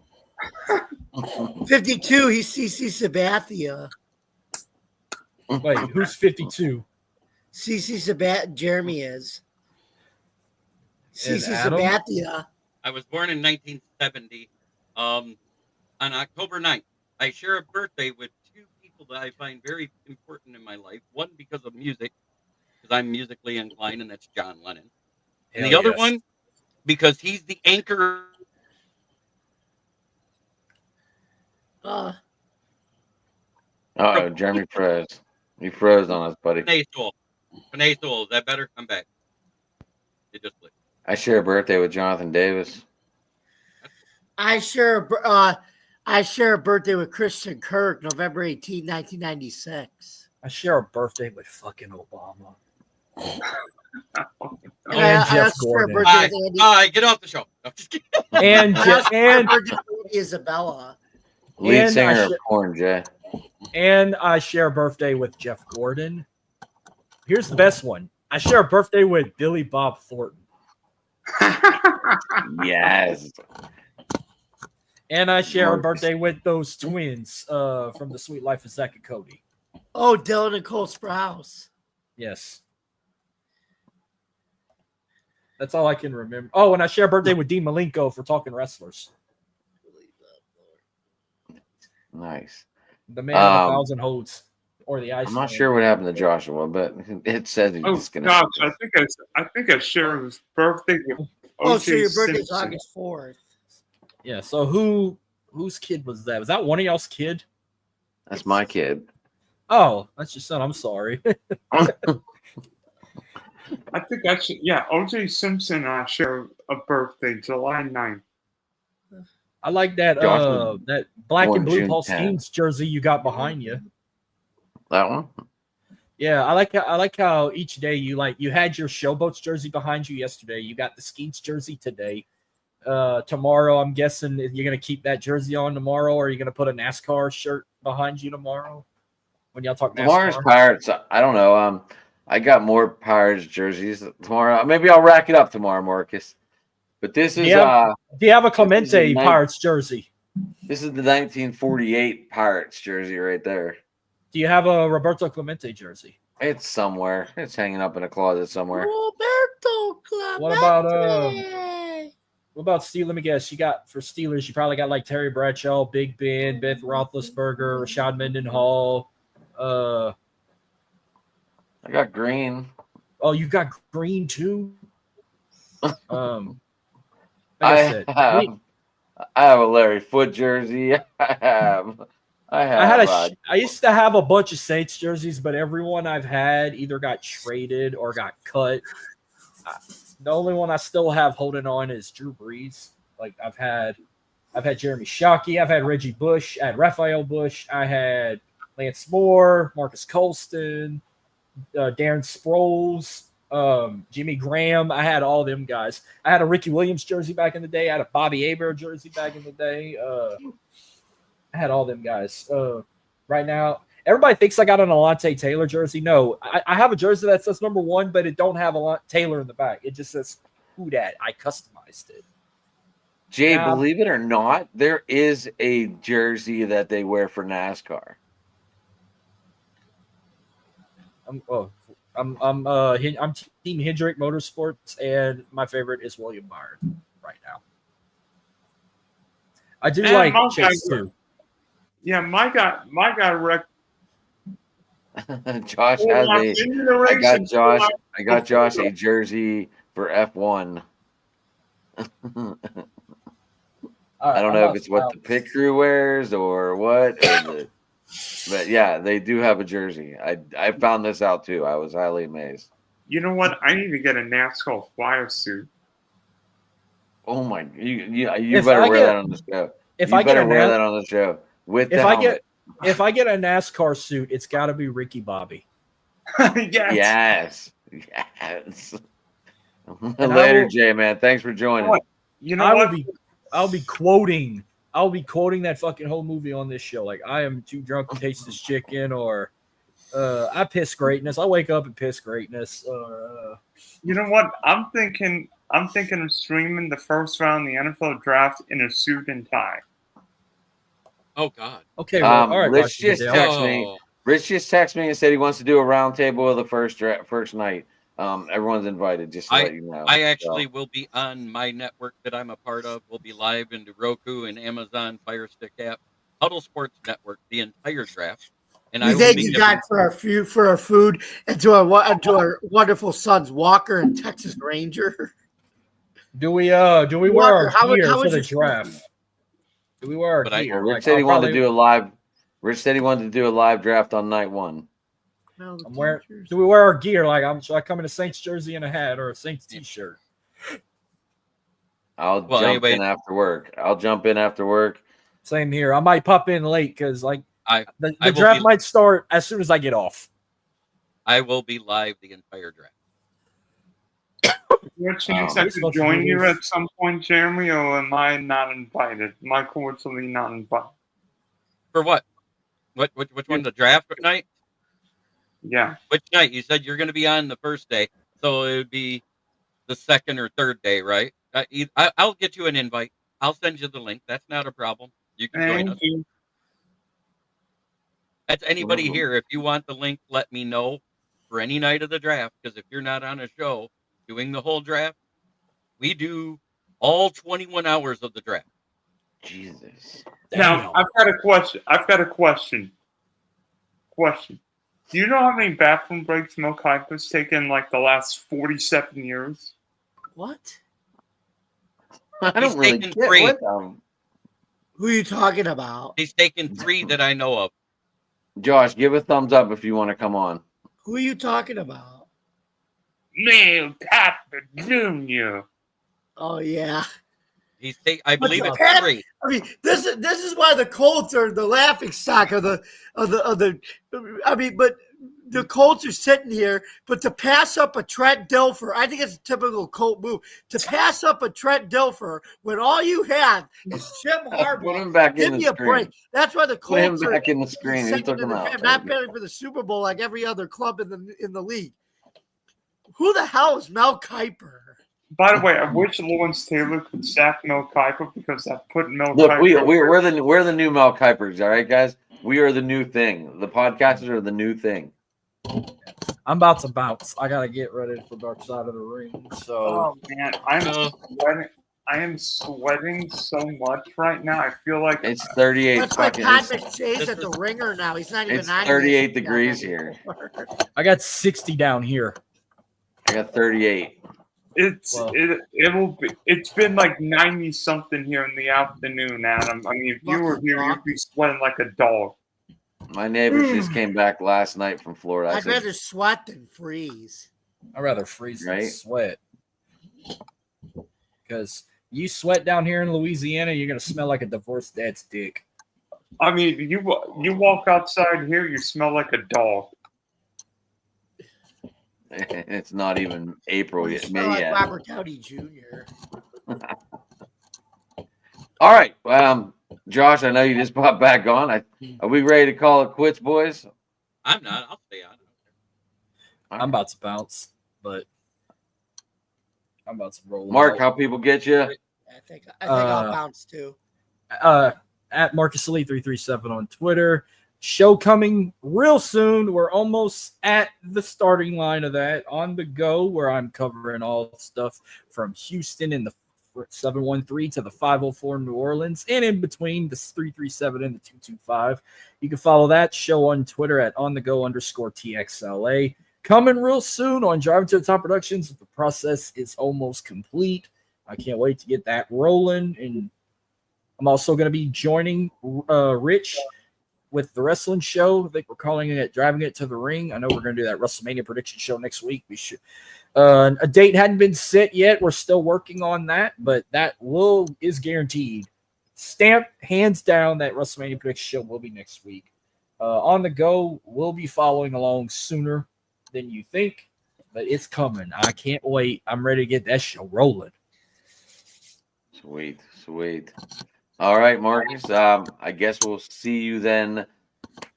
52. He's CC Sabathia. Wait, who's 52? CC Sabat. Jeremy is. And CC Adam? Sabathia. I was born in 1970. On October 9th, I share a birthday with 2 people that I find very important in my life. One because of music, because I'm musically inclined, and that's John Lennon. And the other one because he's the anchor. Jeremy froze. You froze on us, buddy. Panay Soul. Is that better? I'm back. It just flipped. I share a birthday with Jonathan Davis. I share a birthday with Christian Kirk, November 18, 1996. I share a birthday with fucking Obama. And And I Jeff also share a Gordon. birthday with Andy. All right, get off the show. No, just kidding. And I also share a and birthday with Andy Isabella. Lead And I singer of sh- Korn, Jay. and I share a birthday with Jeff Gordon. Here's the best one. I share a birthday with Billy Bob Thornton. Yes. And I share a birthday with those twins from The Sweet Life of Zach and Cody. Oh, Dylan and Cole Sprouse. Yes. That's all I can remember. Oh, and I share a birthday with Dean Malenko for Talking Wrestlers. Nice. The man of 1,000 holds. Or the ice. I'm not sure what happened to Joshua, but it says he's Oh disconnected. gosh, I think I share his birthday with Oh, O.J. so your birthday's Simpson. August 4th. Yeah, so whose kid was that? Was that one of y'all's kid? That's my kid. Oh, that's your son. I'm sorry. I think I should. Yeah, O.J. Simpson and I share a birthday, July 9th. I like that Josh that black born and blue June Paul 10th. Skeens jersey you got behind you. That one? Yeah, I like how each day you had your Showboats jersey behind you yesterday. You got the Skeens jersey today. Tomorrow, I'm guessing you're gonna keep that jersey on tomorrow, or are you gonna put a NASCAR shirt behind you tomorrow when y'all talk Tomorrow's NASCAR? Pirates. I don't know. I got more Pirates jerseys tomorrow. Maybe I'll rack it up tomorrow, Marcus. But this is Yeah. Do you have a This is Clemente a nice- Pirates jersey? this is the 1948 Pirates jersey right there. Do you have a Roberto Clemente jersey? It's somewhere. It's hanging up in a closet somewhere. Roberto Clemente. What about Steve? Let me guess. You got for Steelers, you probably got like Terry Bradshaw, Big Ben, Beth Roethlisberger, Rashad Mendenhall. I got green. Oh, you got green too. Like I I said, have a Larry Foote jersey. I used to have a bunch of Saints jerseys, but everyone I've had either got traded or got cut. The only one I still have holding on is Drew Brees. Like I've had Jeremy Shockey, I've had Reggie Bush, I had Raphael Bush, I had Lance Moore, Marcus Colston, Darren Sproles, Jimmy Graham. I had all them guys. I had a Ricky Williams jersey back in the day. I had a Bobby Aber jersey back in the day. I had all them guys. Right now, everybody thinks I got an Alontae Taylor jersey. No, I have a jersey that says number 1, but it don't have Taylor in the back. It just says who dat. I customized it. Jay, Now, believe it or not, there is a jersey that they wear for NASCAR. I'm Team Hendrick Motorsports, and my favorite is William Byron right now. I do like Chase too. Yeah, my guy wrecked. Josh has I got Josh a jersey for F1. I don't know if it's what the pit crew wears or what, but yeah, they do have a jersey. I found this out too. I was highly amazed. You know what? I need to get a NASCAR flyer suit. Oh my! You better wear that on the show. If I better wear that on the show with the helmet. If I get a NASCAR suit, it's got to be Ricky Bobby. Yes. Later, Jay, man. Thanks for joining. You know what? I'll be quoting that fucking whole movie on this show. Like, I am too drunk to taste this chicken, or I piss greatness. I wake up and piss greatness. You know what? I'm thinking of streaming the first round of the NFL draft in a suit and tie. Oh God. Okay. Well, all right. Rich just texted me. Rich just texted me and said he wants to do a round table of the first night. Everyone's invited. Just to let you know. I actually will be on my network that I'm a part of. We'll be live into Roku and Amazon Fire Stick app, Huddle Sports Network, the entire draft. And we thank you guys for our food and to our wonderful sons Walker and Texas Ranger. Do we wear our gear for the draft? Do we wear our gear? Rich said he wanted to do a live. Rich said he wanted to do a live draft on night 1. Do we wear our gear? Like, should I come in a Saints jersey and a hat, or a Saints t-shirt? I'll jump in after work. Same here. I might pop in late because the draft might start as soon as I get off. I will be live the entire draft. Is there a chance I could join you at some point, Jeremy, or am I not invited? Am I coincidentally not invited? For what? Which one? The draft night? Yeah. Which night? You said you're going to be on the first day, so it would be the second or third day, right? I'll get you an invite. I'll send you the link. That's not a problem. You can join us. That's anybody here. If you want the link, let me know for any night of the draft, because if you're not on a show doing the whole draft, we do all 21 hours of the draft. Jesus. Now, I've got a question. Do you know how many bathroom breaks Mel Kiper's taken like the last 47 years? What? I don't really get 3. Who are you talking about? He's taken 3 that I know of. Josh, give a thumbs up if you want to come on. Who are you talking about? Mel Kiper Jr. Oh yeah. I believe it's 3. I mean, this is why the Colts are the laughing stock of the. I mean, but the Colts are sitting here, but to pass up a Trent Dilfer, I think it's a typical Colt move. To pass up a Trent Dilfer when all you have is Jim Harbaugh. Put him back Give in me the a screen. break. That's why the Colts Put him back in the screen. He took him out. Not paying for the Super Bowl like every other club in the league. Who the hell is Mel Kiper? By the way, I wish Lawrence Taylor could sack Mel Kiper because that put Mel Look, Kiper. we're the new Mel Kipers, all right, guys? We are the new thing. The podcasters are the new thing. I'm about to bounce. I gotta get ready for Dark Side of the Ring. So, oh man, I am sweating so much right now. I feel like It's 38 That's like fucking. Todd It's, McShay's at the Ringer now. He's not even it's on 38 ESPN degrees here. anymore. I got 60 down here. I got 38. Well, it will be. It's been like 90 something here in the afternoon, Adam. I mean, if you were here, you'd be sweating like a dog. My neighbors just came back last night from Florida. I I'd said, rather sweat than freeze. I'd rather freeze than Right? sweat. Because you sweat down here in Louisiana, you're going to smell like a divorced dad's dick. I mean, you walk outside here, you smell like a dog. it's not even April You yet, smell May like yet. Robert Downey Jr. All right. Josh, I know you just popped back on. Are we ready to call it quits, boys? I'm not. I'll stay on. I'm about to bounce, but I'm about to roll. Mark, out. how people get you? I think I'll bounce too. At Marcus Elite 337 on Twitter. Show coming real soon. We're almost at the starting line of that on the go, where I'm covering all stuff from Houston in the 713 to the 504 New Orleans, and in between the 337 and the 225. You can follow that show on Twitter at onthego_TXLA. Coming real soon on Driving to the Top Productions. The process is almost complete. I can't wait to get that rolling. And I'm also going to be joining Rich with the wrestling show. I think we're calling it Driving It to the Ring. I know we're going to do that WrestleMania prediction show next week. We should. A date hadn't been set yet. We're still working on that, but that is guaranteed. Stamped, hands down, that WrestleMania prediction show will be next week. On the go, we'll be following along sooner than you think, but it's coming. I can't wait. I'm ready to get that show rolling. Sweet. All right, Marcus. I guess we'll see you then.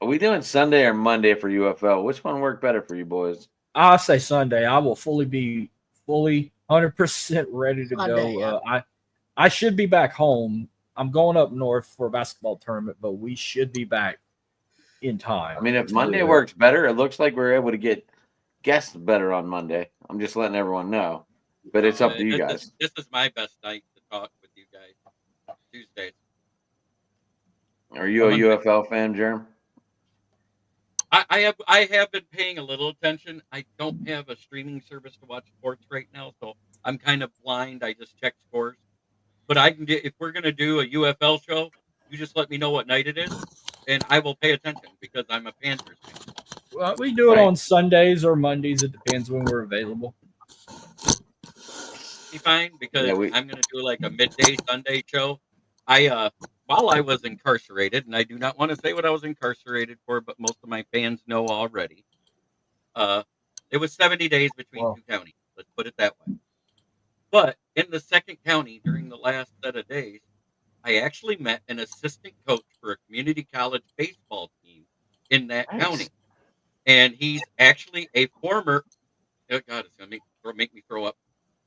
Are we doing Sunday or Monday for UFL? Which one worked better for you boys? I'll say Sunday. I will be 100% ready to Sunday, go. I should be back home. I'm going up north for a basketball tournament, but we should be back in time. I mean, if Monday works better, it looks like we're able to get guests better on Monday. I'm just letting everyone know. But it's up to you guys. This is my best night to talk with you guys. Tuesdays. Are you a UFL fan, Jerm? I have been paying a little attention. I don't have a streaming service to watch sports right now, so I'm kind of blind. I just check scores. But I can get, if we're gonna do a UFL show, you just let me know what night it is, and I will pay attention because I'm a Panthers fan. Well, we do it on Sundays or Mondays. It depends when we're available. Be fine because I'm gonna do like a midday Sunday show. While I was incarcerated, and I do not want to say what I was incarcerated for, but most of my fans know already. It was 70 days between two counties. Let's put it that way. But in the second county during the last set of days, I actually met an assistant coach for a community college baseball team in that county. And he's actually a former, oh God, it's going to make me throw up,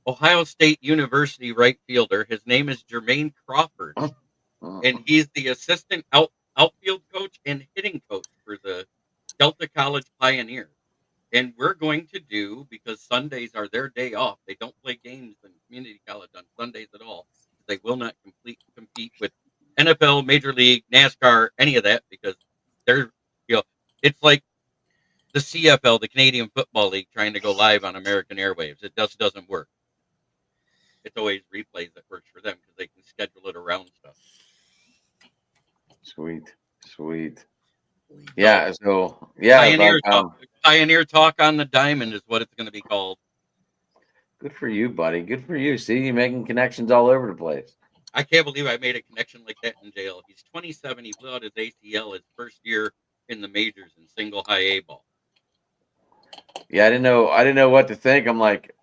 Ohio State University right fielder. His name is Jermaine Crawford. And he's the assistant outfield coach and hitting coach for the Delta College Pioneers. And we're going to do, because Sundays are their day off, they don't play games in community college on Sundays at all. They will not compete with NFL, Major League, NASCAR, any of that, because they're, it's like the CFL, the Canadian Football League, trying to go live on American airwaves. It just doesn't work. It's always replays that works for them because they can schedule it around stuff. Sweet. Yeah. So Pioneer Talk on the Diamond is what it's going to be called. Good for you, buddy. Good for you. See, you're making connections all over the place. I can't believe I made a connection like that in jail. He's 27. He blew out his ACL his first year in the majors in single high A ball. Yeah, I didn't know what to think. I'm like,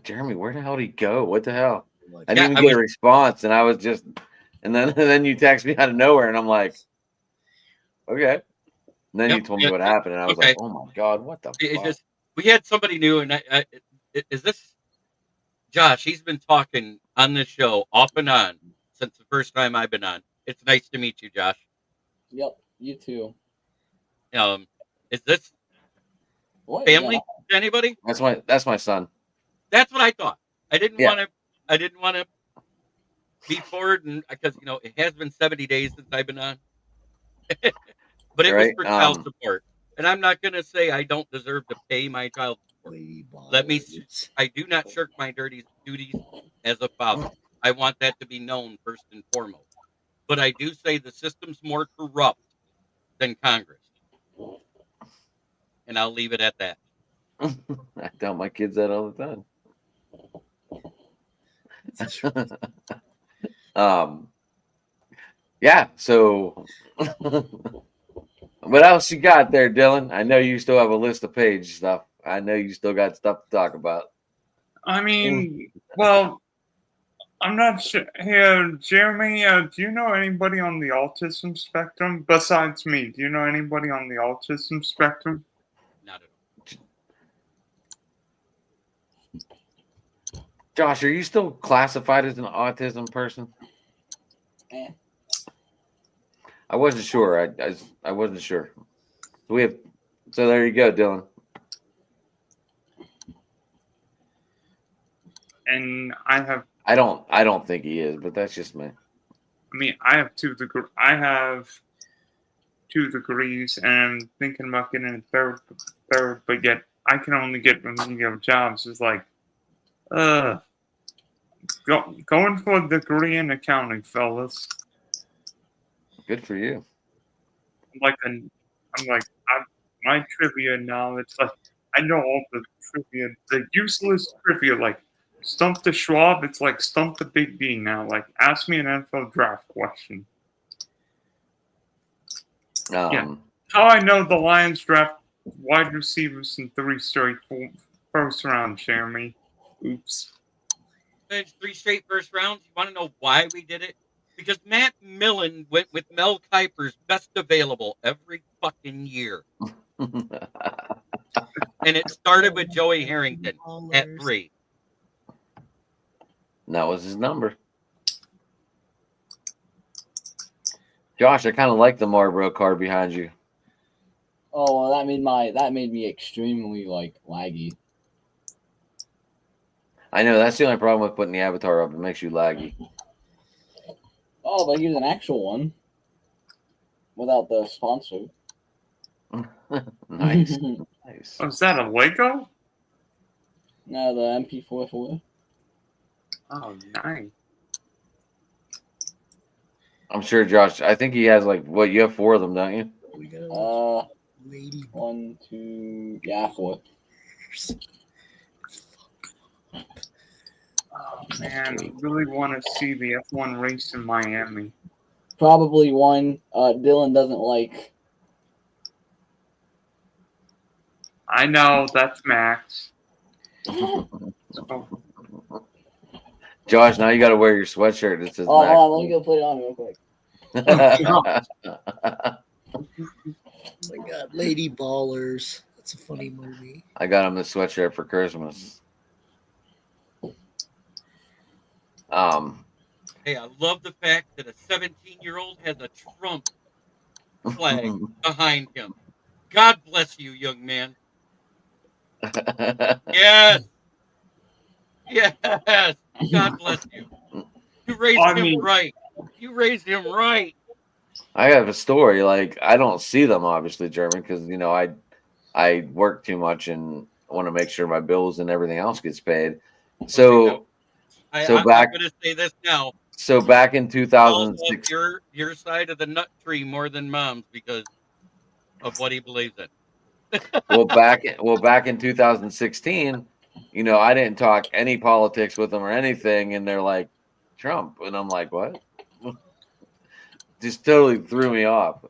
Jeremy, where the hell did he go? What the hell? I didn't even get a response, and I was just, and then you text me out of nowhere, and I'm like, okay. And then you told me what happened, and I was like, oh my God, what the fuck? We had somebody new, and is this Josh? He's been talking on this show off and on since the first time I've been on. It's nice to meet you, Josh. Yep, you too. Is this family to anybody? That's my son. That's what I thought. I didn't want I didn't want to be forward, and because it has been 70 days since I've been on, but it was Right. for child support, and I'm not going to say I don't deserve to pay my child support. I do not shirk my duties as a father. I want that to be known first and foremost. But I do say the system's more corrupt than Congress, and I'll leave it at that. I tell my kids that all the time. Yeah. So, what else you got there, Dylan? I know you still have a list of page stuff. I know you still got stuff to talk about. I mean, well, I'm not sure. Here, Jeremy, do you know anybody on the autism spectrum besides me? Do you know anybody on the autism spectrum? Not at all. Josh, are you still classified as an autism person? Eh. I wasn't sure. I wasn't sure. So there you go, Dylan. And I don't think he is, but that's just me. I mean, I have 2 degrees, and I'm thinking about getting a third, but yet I can only get remedial jobs. It's like, going for a degree in accounting, fellas. Good for you. My trivia knowledge, like, I know all the trivia, the useless trivia, like Stump the Schwab. It's like Stump the Big D now. Like, ask me an NFL draft question. Yeah. How I know the Lions draft wide receivers in 3 straight first round, Jeremy. Oops. 3 straight first rounds. You want to know why we did it? Because Matt Millen went with Mel Kiper's best available every fucking year. And it started with Joey Harrington at 3. And that was his number. Josh, I kind of like the Marlboro card behind you. Oh, well, that made me extremely laggy. I know that's the only problem with putting the avatar up. It makes you laggy. Oh, but here's an actual one without the sponsor. Nice. Nice. Oh, is that a Lego? No, the MP44. Oh, nice. I'm sure Josh. I think he has you have 4 of them, don't you? Lady. 1, 2, yeah, 4. Oh man, I really want to see the F1 race in Miami. Probably one Dylan doesn't like. I know, that's Max. So, Josh, now you got to wear your sweatshirt that says Oh, Max. hold on, let me go put it on real quick. Oh my God, Lady Ballers. That's a funny movie. I got him the sweatshirt for Christmas. Hey, I love the fact that a 17-year-old has a Trump flag behind him. God bless you, young man. Yes. Yes. God bless you. You raised him right. You raised him right. I have a story. I don't see them obviously, German, because I work too much and want to make sure my bills and everything else gets paid. So, I'm going to say this now. So back in 2006, your side of the nut tree more than Mom's because of what he believes in. well, back in 2016, I didn't talk any politics with them or anything, and they're like Trump, and I'm like, what? Just totally threw me off.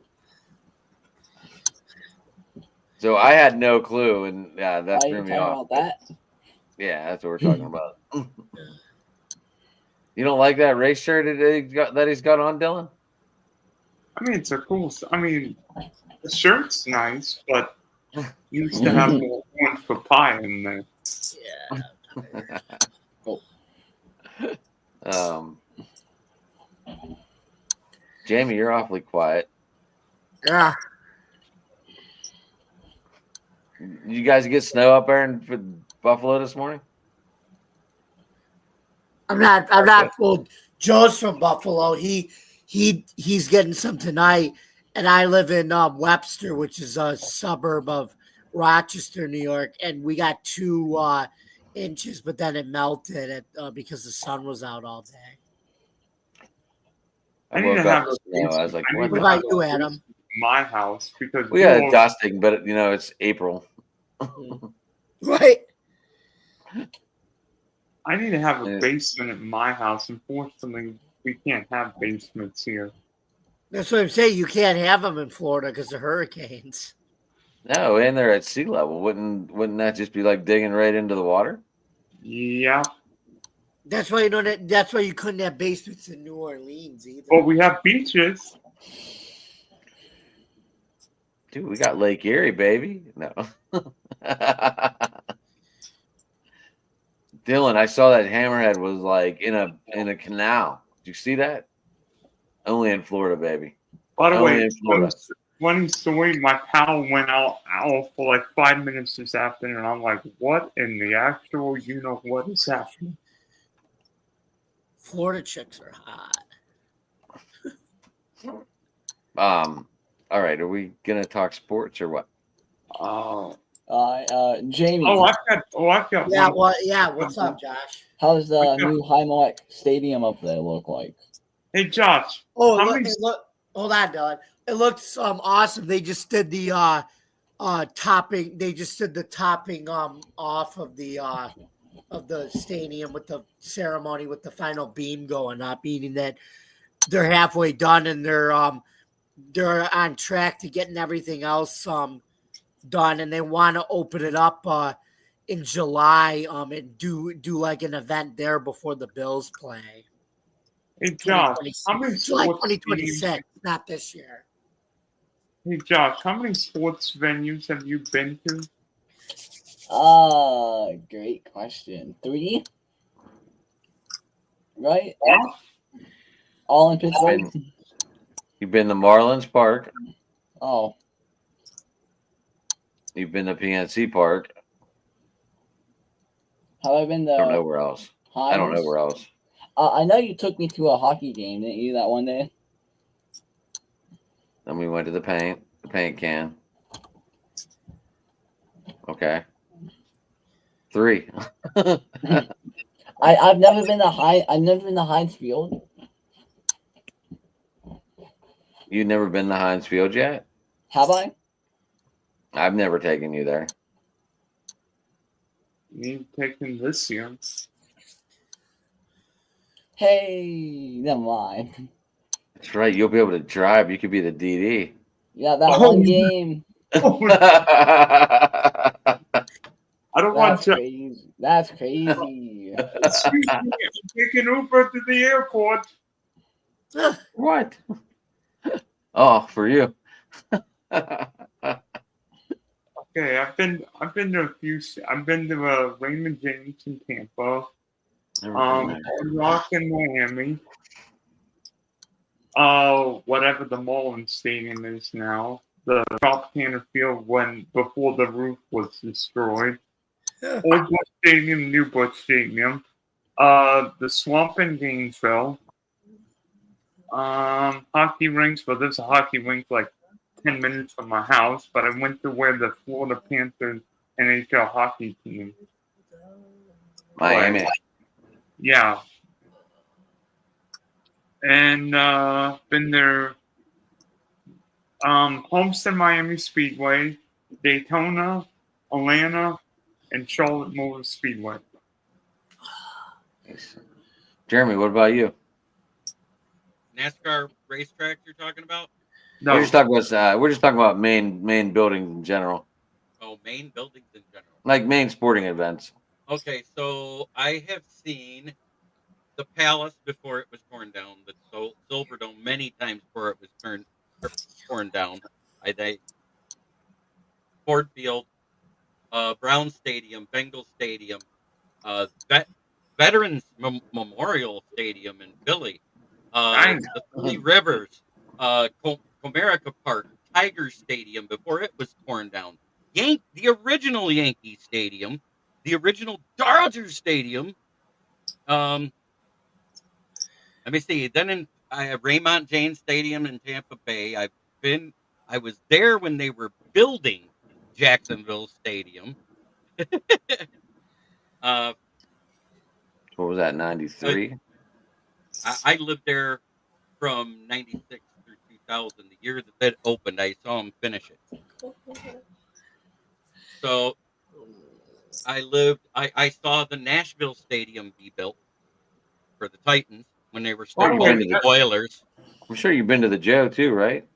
So I had no clue, and yeah, that threw me off. About that? Yeah, that's what we're talking about. You don't like that race shirt that he's got on, Dylan? I mean, it's a cool. I mean, the shirt's nice, but you used to have more one for pie in there. Yeah. Cool. Jamie, you're awfully quiet. Yeah. You guys get snow up there in Buffalo this morning? I'm not. Well, Joe's from Buffalo. He's getting some tonight, and I live in Webster, which is a suburb of Rochester, New York, and we got 2 inches, but then it melted because the sun was out all day. I need to have a snow. I was like, I need What to about have you, a Adam? my house because we got a dusting, but it's April. Right. I need to have a Yeah. basement at my house. Unfortunately, we can't have basements here. That's what I'm saying. You can't have them in Florida because of hurricanes. No, and they're at sea level. Wouldn't that just be like digging right into the water? Yeah, That's why that's why you couldn't have basements in New Orleans either. but we have beaches. Dude, we got Lake Erie, baby. No. Dylan, I saw that hammerhead was like in a canal. Did you see that? Only in Florida, baby. By the Only way, in Florida. funny story. My pal went out for like 5 minutes this afternoon, and I'm like, "What in the actual what is happening?" Florida chicks are hot. All right, are we gonna talk sports or what? Jamie, I've got. Yeah, one. what's up, Josh? how's the new Highmark Stadium up there look like? Hey, Josh. Oh, how look, many- hold on, Dylan. It looks awesome. They just did the topping. They just did the topping off of the stadium with the ceremony with the final beam going up, meaning that they're halfway done and they're on track to getting everything else done, and they want to open it up in July and do like an event there before the Bills play. Hey, Josh. How many July sports 2026, not this year. Hey, Josh. How many sports venues have you been to? Great question. 3? Right? All in Pittsburgh? You've been to Marlins Park. Oh, You've been to PNC Park. have I been to I don't know where else. I don't know Hines? where else. I know you took me to a hockey game, didn't you, that one day? Then we went to the paint can. Okay. 3. I've never been to Heinz Field. You've never been to Heinz Field yet? Have I? I've never taken you there. You've taken this year. Hey, never mind. That's right. You'll be able to drive. You could be the DD. Yeah, that Oh, one game. I don't want That's to. crazy. That's crazy. Excuse me, I'm taking Uber to the airport. What? Oh, for you. Okay, I've been to a few. I've been to Raymond James in Tampa. Rock in Miami. Whatever the Marlins Stadium is now. The Tropicana Field before the roof was destroyed. Old Bush Stadium, New Bush Stadium. The Swamp in Gainesville. Hockey rinks, but there's a hockey rink like 10 minutes from my house, but I went to where the Florida Panthers NHL hockey team. Miami. Yeah. And been there. Homestead Miami Speedway, Daytona, Atlanta, and Charlotte Motor Speedway. Jeremy, what about you? NASCAR racetrack you're talking about? No, We're just talking about main buildings in general, Oh, main buildings in general. like main sporting events. Okay, so I have seen the Palace before it was torn down, the Silverdome many times before it was torn down. I think Ford Field, Brown Stadium, Bengal Stadium, Veterans Memorial Stadium in Philly, Nice. the Three Rivers, Comerica Park, Tiger Stadium before it was torn down, the original Yankee Stadium, the original Dodger Stadium, Let me see. Then I have Raymond James Stadium in Tampa Bay. I was there when they were building Jacksonville Stadium. uh, What was that? 93. I lived there from '96 through 2000. The year that it opened, I saw them finish it. So I saw the Nashville Stadium be built for the Titans when they were Oh, still you've called been to the Oilers. I'm sure you've been to the Joe too, right?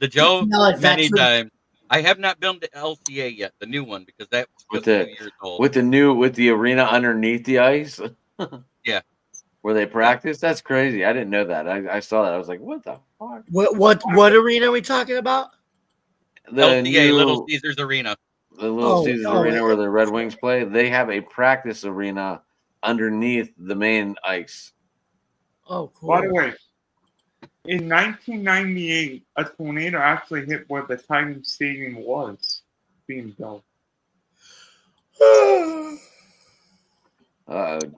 The Joe No, many veteran. times. I have not been to LCA yet, the new one, because that was With just the 2 years old. with the arena underneath the ice. Yeah. Where they practice. That's crazy. I didn't know that. I saw that. I was like, what the fuck? What arena are we talking about? The LCA, Little new Caesars Arena. the Little Oh, Caesars oh, Arena it- where the Red Wings play. They have a practice arena underneath the main ice. Oh, cool. By the way, in 1998, a tornado actually hit where the Titan Stadium was being built.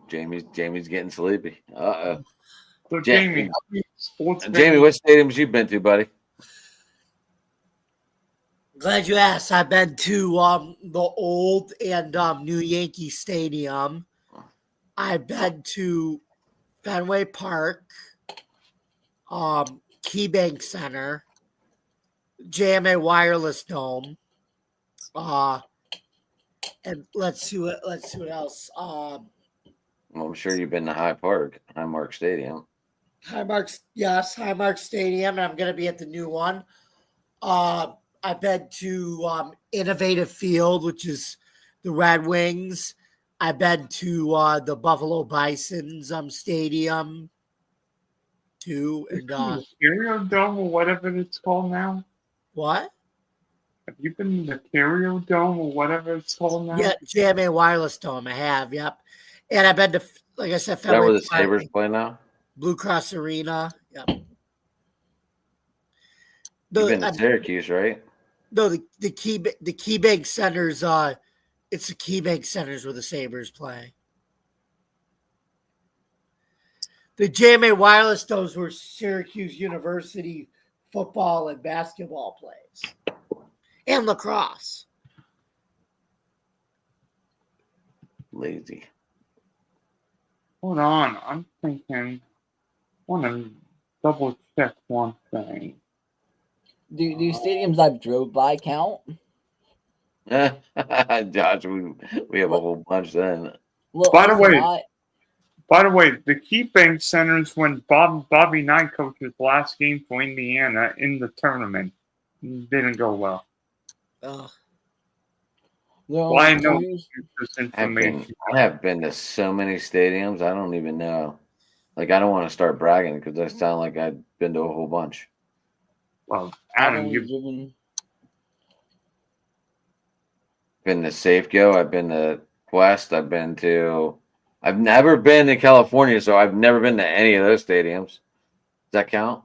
Jamie's getting sleepy. So, Jamie, Jamie, how many sports Jamie, venues- what stadiums you been to, buddy? Glad you asked. I've been to the old and new Yankee Stadium. I've been to Fenway Park, KeyBank Center, JMA Wireless Dome, and let's see what else. Well, I'm sure you've been to Highmark Stadium. Highmark Stadium, and I'm gonna be at the new one. I've been to Innovative Field, which is the Red Wings. I've been to the Buffalo Bison's stadium too. And the Carrier Dome or whatever it's called now? what? Have you been to the Carrier Dome or whatever it's called now? Yeah, JMA Wireless Dome. I have, yep. And I've been to, like I said, Is that where the Park, Sabres play now? Blue Cross Arena. Yep. You've been to Syracuse, right? No, the KeyBank Center's it's the KeyBank Centers where the Sabres play. The JMA Wireless Domes where Syracuse University football and basketball plays. And lacrosse. Lazy. Hold on, I'm thinking. I want to double check one thing. Do stadiums I've drove by count? Josh, we have a whole bunch then. Look, By the way, I- By the way, the KeyBank Center's when Bobby Knight coached his last game for Indiana in the tournament. Didn't go well. Oh, no, Well, I know Jews- this I information. have been to so many stadiums. I don't even know. Like, I don't want to start bragging because I sound like I've been to a whole bunch. Well, I've Adam, only you've driven- Been to Safeco. I've been to Quest. I've never been to California, so I've never been to any of those stadiums. Does that count?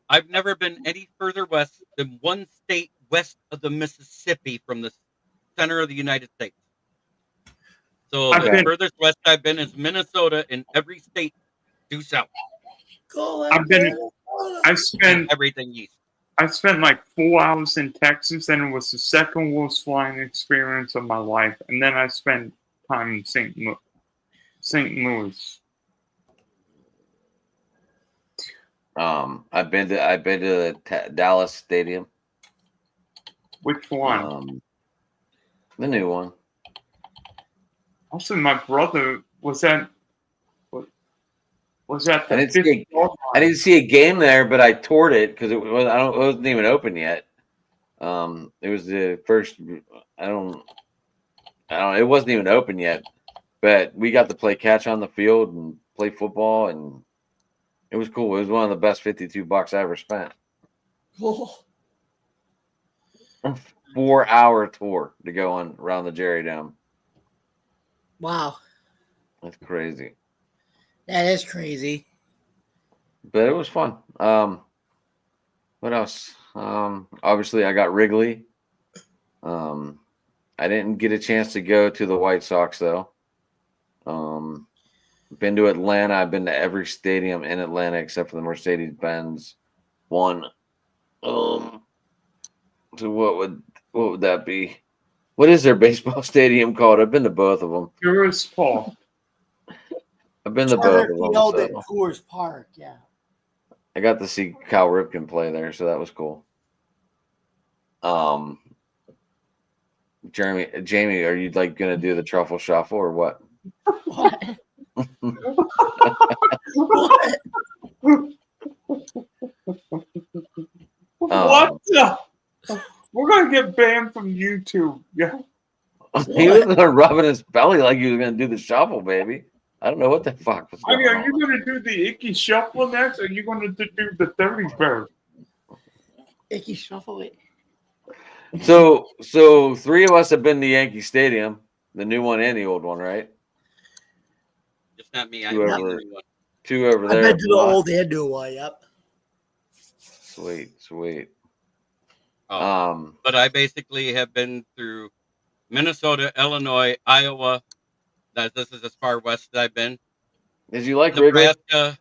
I've never been any further west than one state west of the Mississippi from the center of the United States. So I've the been- furthest west I've been is Minnesota, and every state due south, I've been- everything east. I spent like 4 hours in Texas, and it was the second worst flying experience of my life. And then I spent time in St. Louis. I've been to the Dallas Stadium. Which one? The new one. Also, my brother was at the I didn't see fifth floor. I didn't see a game there, but I toured it because it wasn't even open yet. It was the first. It wasn't even open yet, but we got to play catch on the field and play football, and it was cool. It was one of the best $52 I ever spent. cool. 4-hour tour to go on around the Jerry Dome. Wow, That's crazy, that is crazy. but it was fun. What else? Obviously, I got Wrigley. I didn't get a chance to go to the White Sox though. Been to Atlanta. I've been to every stadium in Atlanta except for the Mercedes-Benz one. So what would that be? What is their baseball stadium called? I've been to both of them. Yours, Paul. I've been to both Turner of them. Field at So. Coors Park, yeah. I got to see Cal Ripken play there, so that was cool. Jamie, are you like gonna do the truffle shuffle or what? What? What? We're gonna get banned from YouTube. Yeah. He was rubbing his belly like he was gonna do the shuffle, baby. I don't know what the fuck was I going mean, are on. you gonna do the icky shuffle next, or are you gonna do the 30 bird? Icky shuffle it. So three of us have been to Yankee Stadium, the new one and the old one, right? Just not me. Two I'm over, the new one. two over I've there. been to the old and new one, yep. Sweet. Oh, but I basically have been through Minnesota, Illinois, Iowa. This is as far west as I've been. Did you like Wrigley? Nebraska,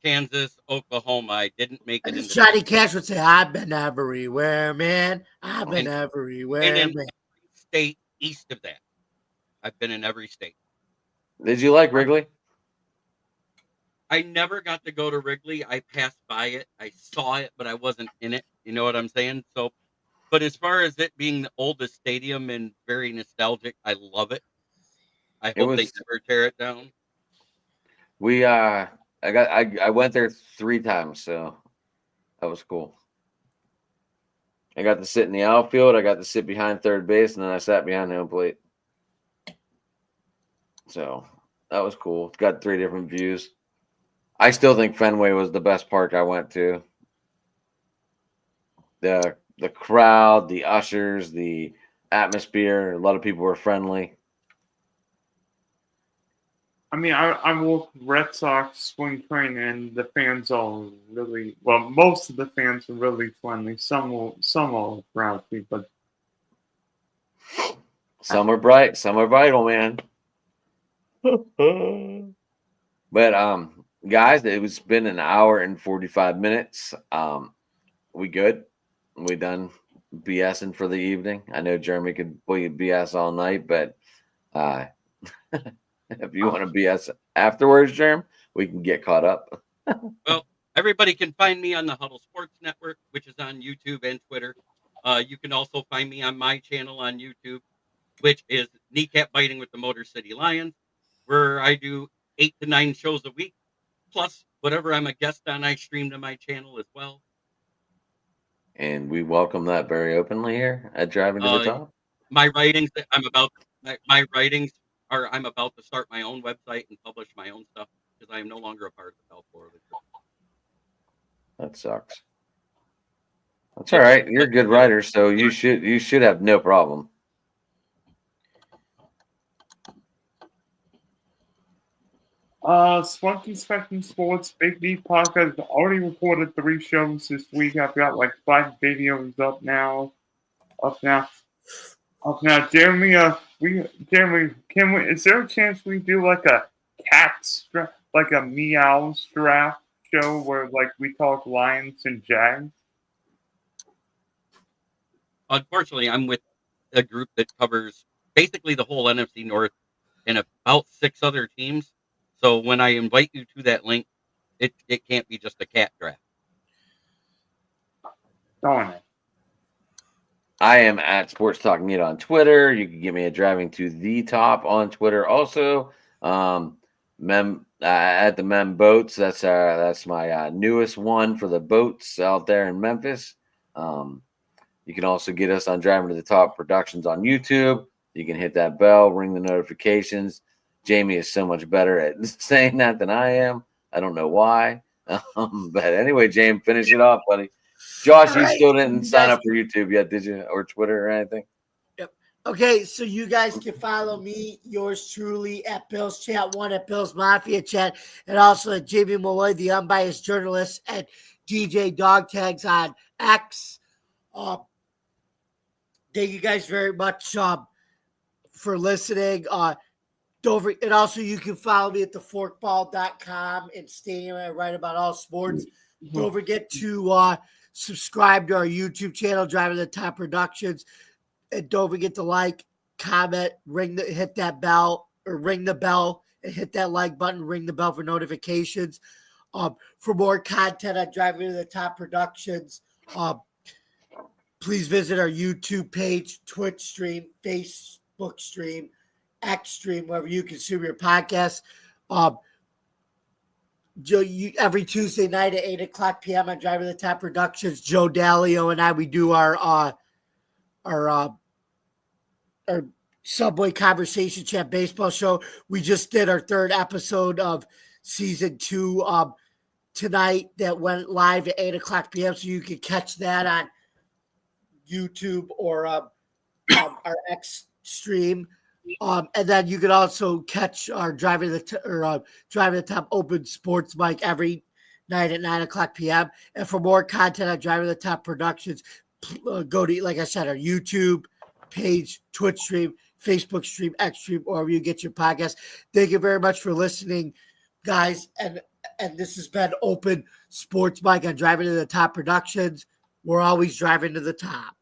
Kansas, Oklahoma. I didn't make it into Johnny Cash would say, I've been everywhere, man. I've been everywhere, and in man. every state east of that. I've been in every state. Did you like Wrigley? I never got to go to Wrigley. I passed by it. I saw it, but I wasn't in it. You know what I'm saying? So, but as far as it being the oldest stadium and very nostalgic, I love it. I hope they never tear it down. I went there 3 times, so that was cool. I got to sit in the outfield. I got to sit behind third base, and then I sat behind the home plate. So that was cool. Got 3 different views. I still think Fenway was the best park I went to. The crowd, the ushers, the atmosphere. A lot of people were friendly. I mean, I walked Red Sox spring training, and the fans all really well. Most of the fans are really friendly. Some are grouchy, but some are bright, some are vital, man. But guys, it's been an hour and 45 minutes. We good? We done BSing for the evening? I know Jeremy could BS all night, but if you want to BS afterwards, Jerm, we can get caught up. Well, everybody can find me on the Huddle Sports Network, which is on YouTube and Twitter. You can also find me on my channel on YouTube, which is Kneecap Biting with the Motor City Lions, where I do 8 to 9 shows a week, plus whatever I'm a guest on, I stream to my channel as well. And we welcome that very openly here at Driving to the Top. My writings, my writings are I'm about to start my own website and publish my own stuff because I am no longer a part of the Bell Florida Group. That sucks. That's all right. You're a good writer, so you should have no problem. Spunky Spectrum Sports Big D Podcast already recorded 3 shows this week. I've got like 5 videos up now. Jeremy, is there a chance we do like a like a Meows draft show where like we talk Lions and Jags? Unfortunately, I'm with a group that covers basically the whole NFC North and about 6 other teams. So when I invite you to that link, it can't be just a cat draft. Darn it. I am at Sports Talk Meet on Twitter. You can give me a Driving to the Top on Twitter. Also, at the Mem Boats. That's my newest one for the boats out there in Memphis. You can also get us on Driving to the Top Productions on YouTube. You can hit that bell, ring the notifications. Jamie is so much better at saying that than I am. I don't know why. But anyway, James, finish it off, buddy. Josh, you still didn't sign up for YouTube yet, did you? Or Twitter or anything? Yep. Okay, so you guys can follow me, yours truly, at Bill's Chat 1, at Bill's Mafia Chat, and also at Jamie Malloy, the unbiased journalist, at DJ Dog Tags on X. Thank you guys very much for listening. And also you can follow me at theforkball.com and Stadium. I write about all sports. Don't forget to subscribe to our YouTube channel, Driving the Top Productions. And don't forget to like, comment, hit that bell, or ring the bell and hit that like button, ring the bell for notifications. For more content on Driving to the Top Productions, please visit our YouTube page, Twitch stream, Facebook stream, X stream, wherever you consume your podcasts. Joe, every Tuesday night at 8:00 p.m. on Driving the Top Productions, Joe Dalio and I, we do our Subway Conversation Chat baseball show. We just did our 3rd episode of season 2 tonight that went live at 8:00 p.m. So you can catch that on YouTube or our X stream. And then you can also catch our Driving the Top Open Sports Mic every night at 9:00 p.m. And for more content on Driving the Top Productions, go to, like I said, our YouTube page, Twitch stream, Facebook stream, X stream, or wherever you get your podcast. Thank you very much for listening, guys. And this has been Open Sports Mic on Driving to the Top Productions. We're always driving to the top.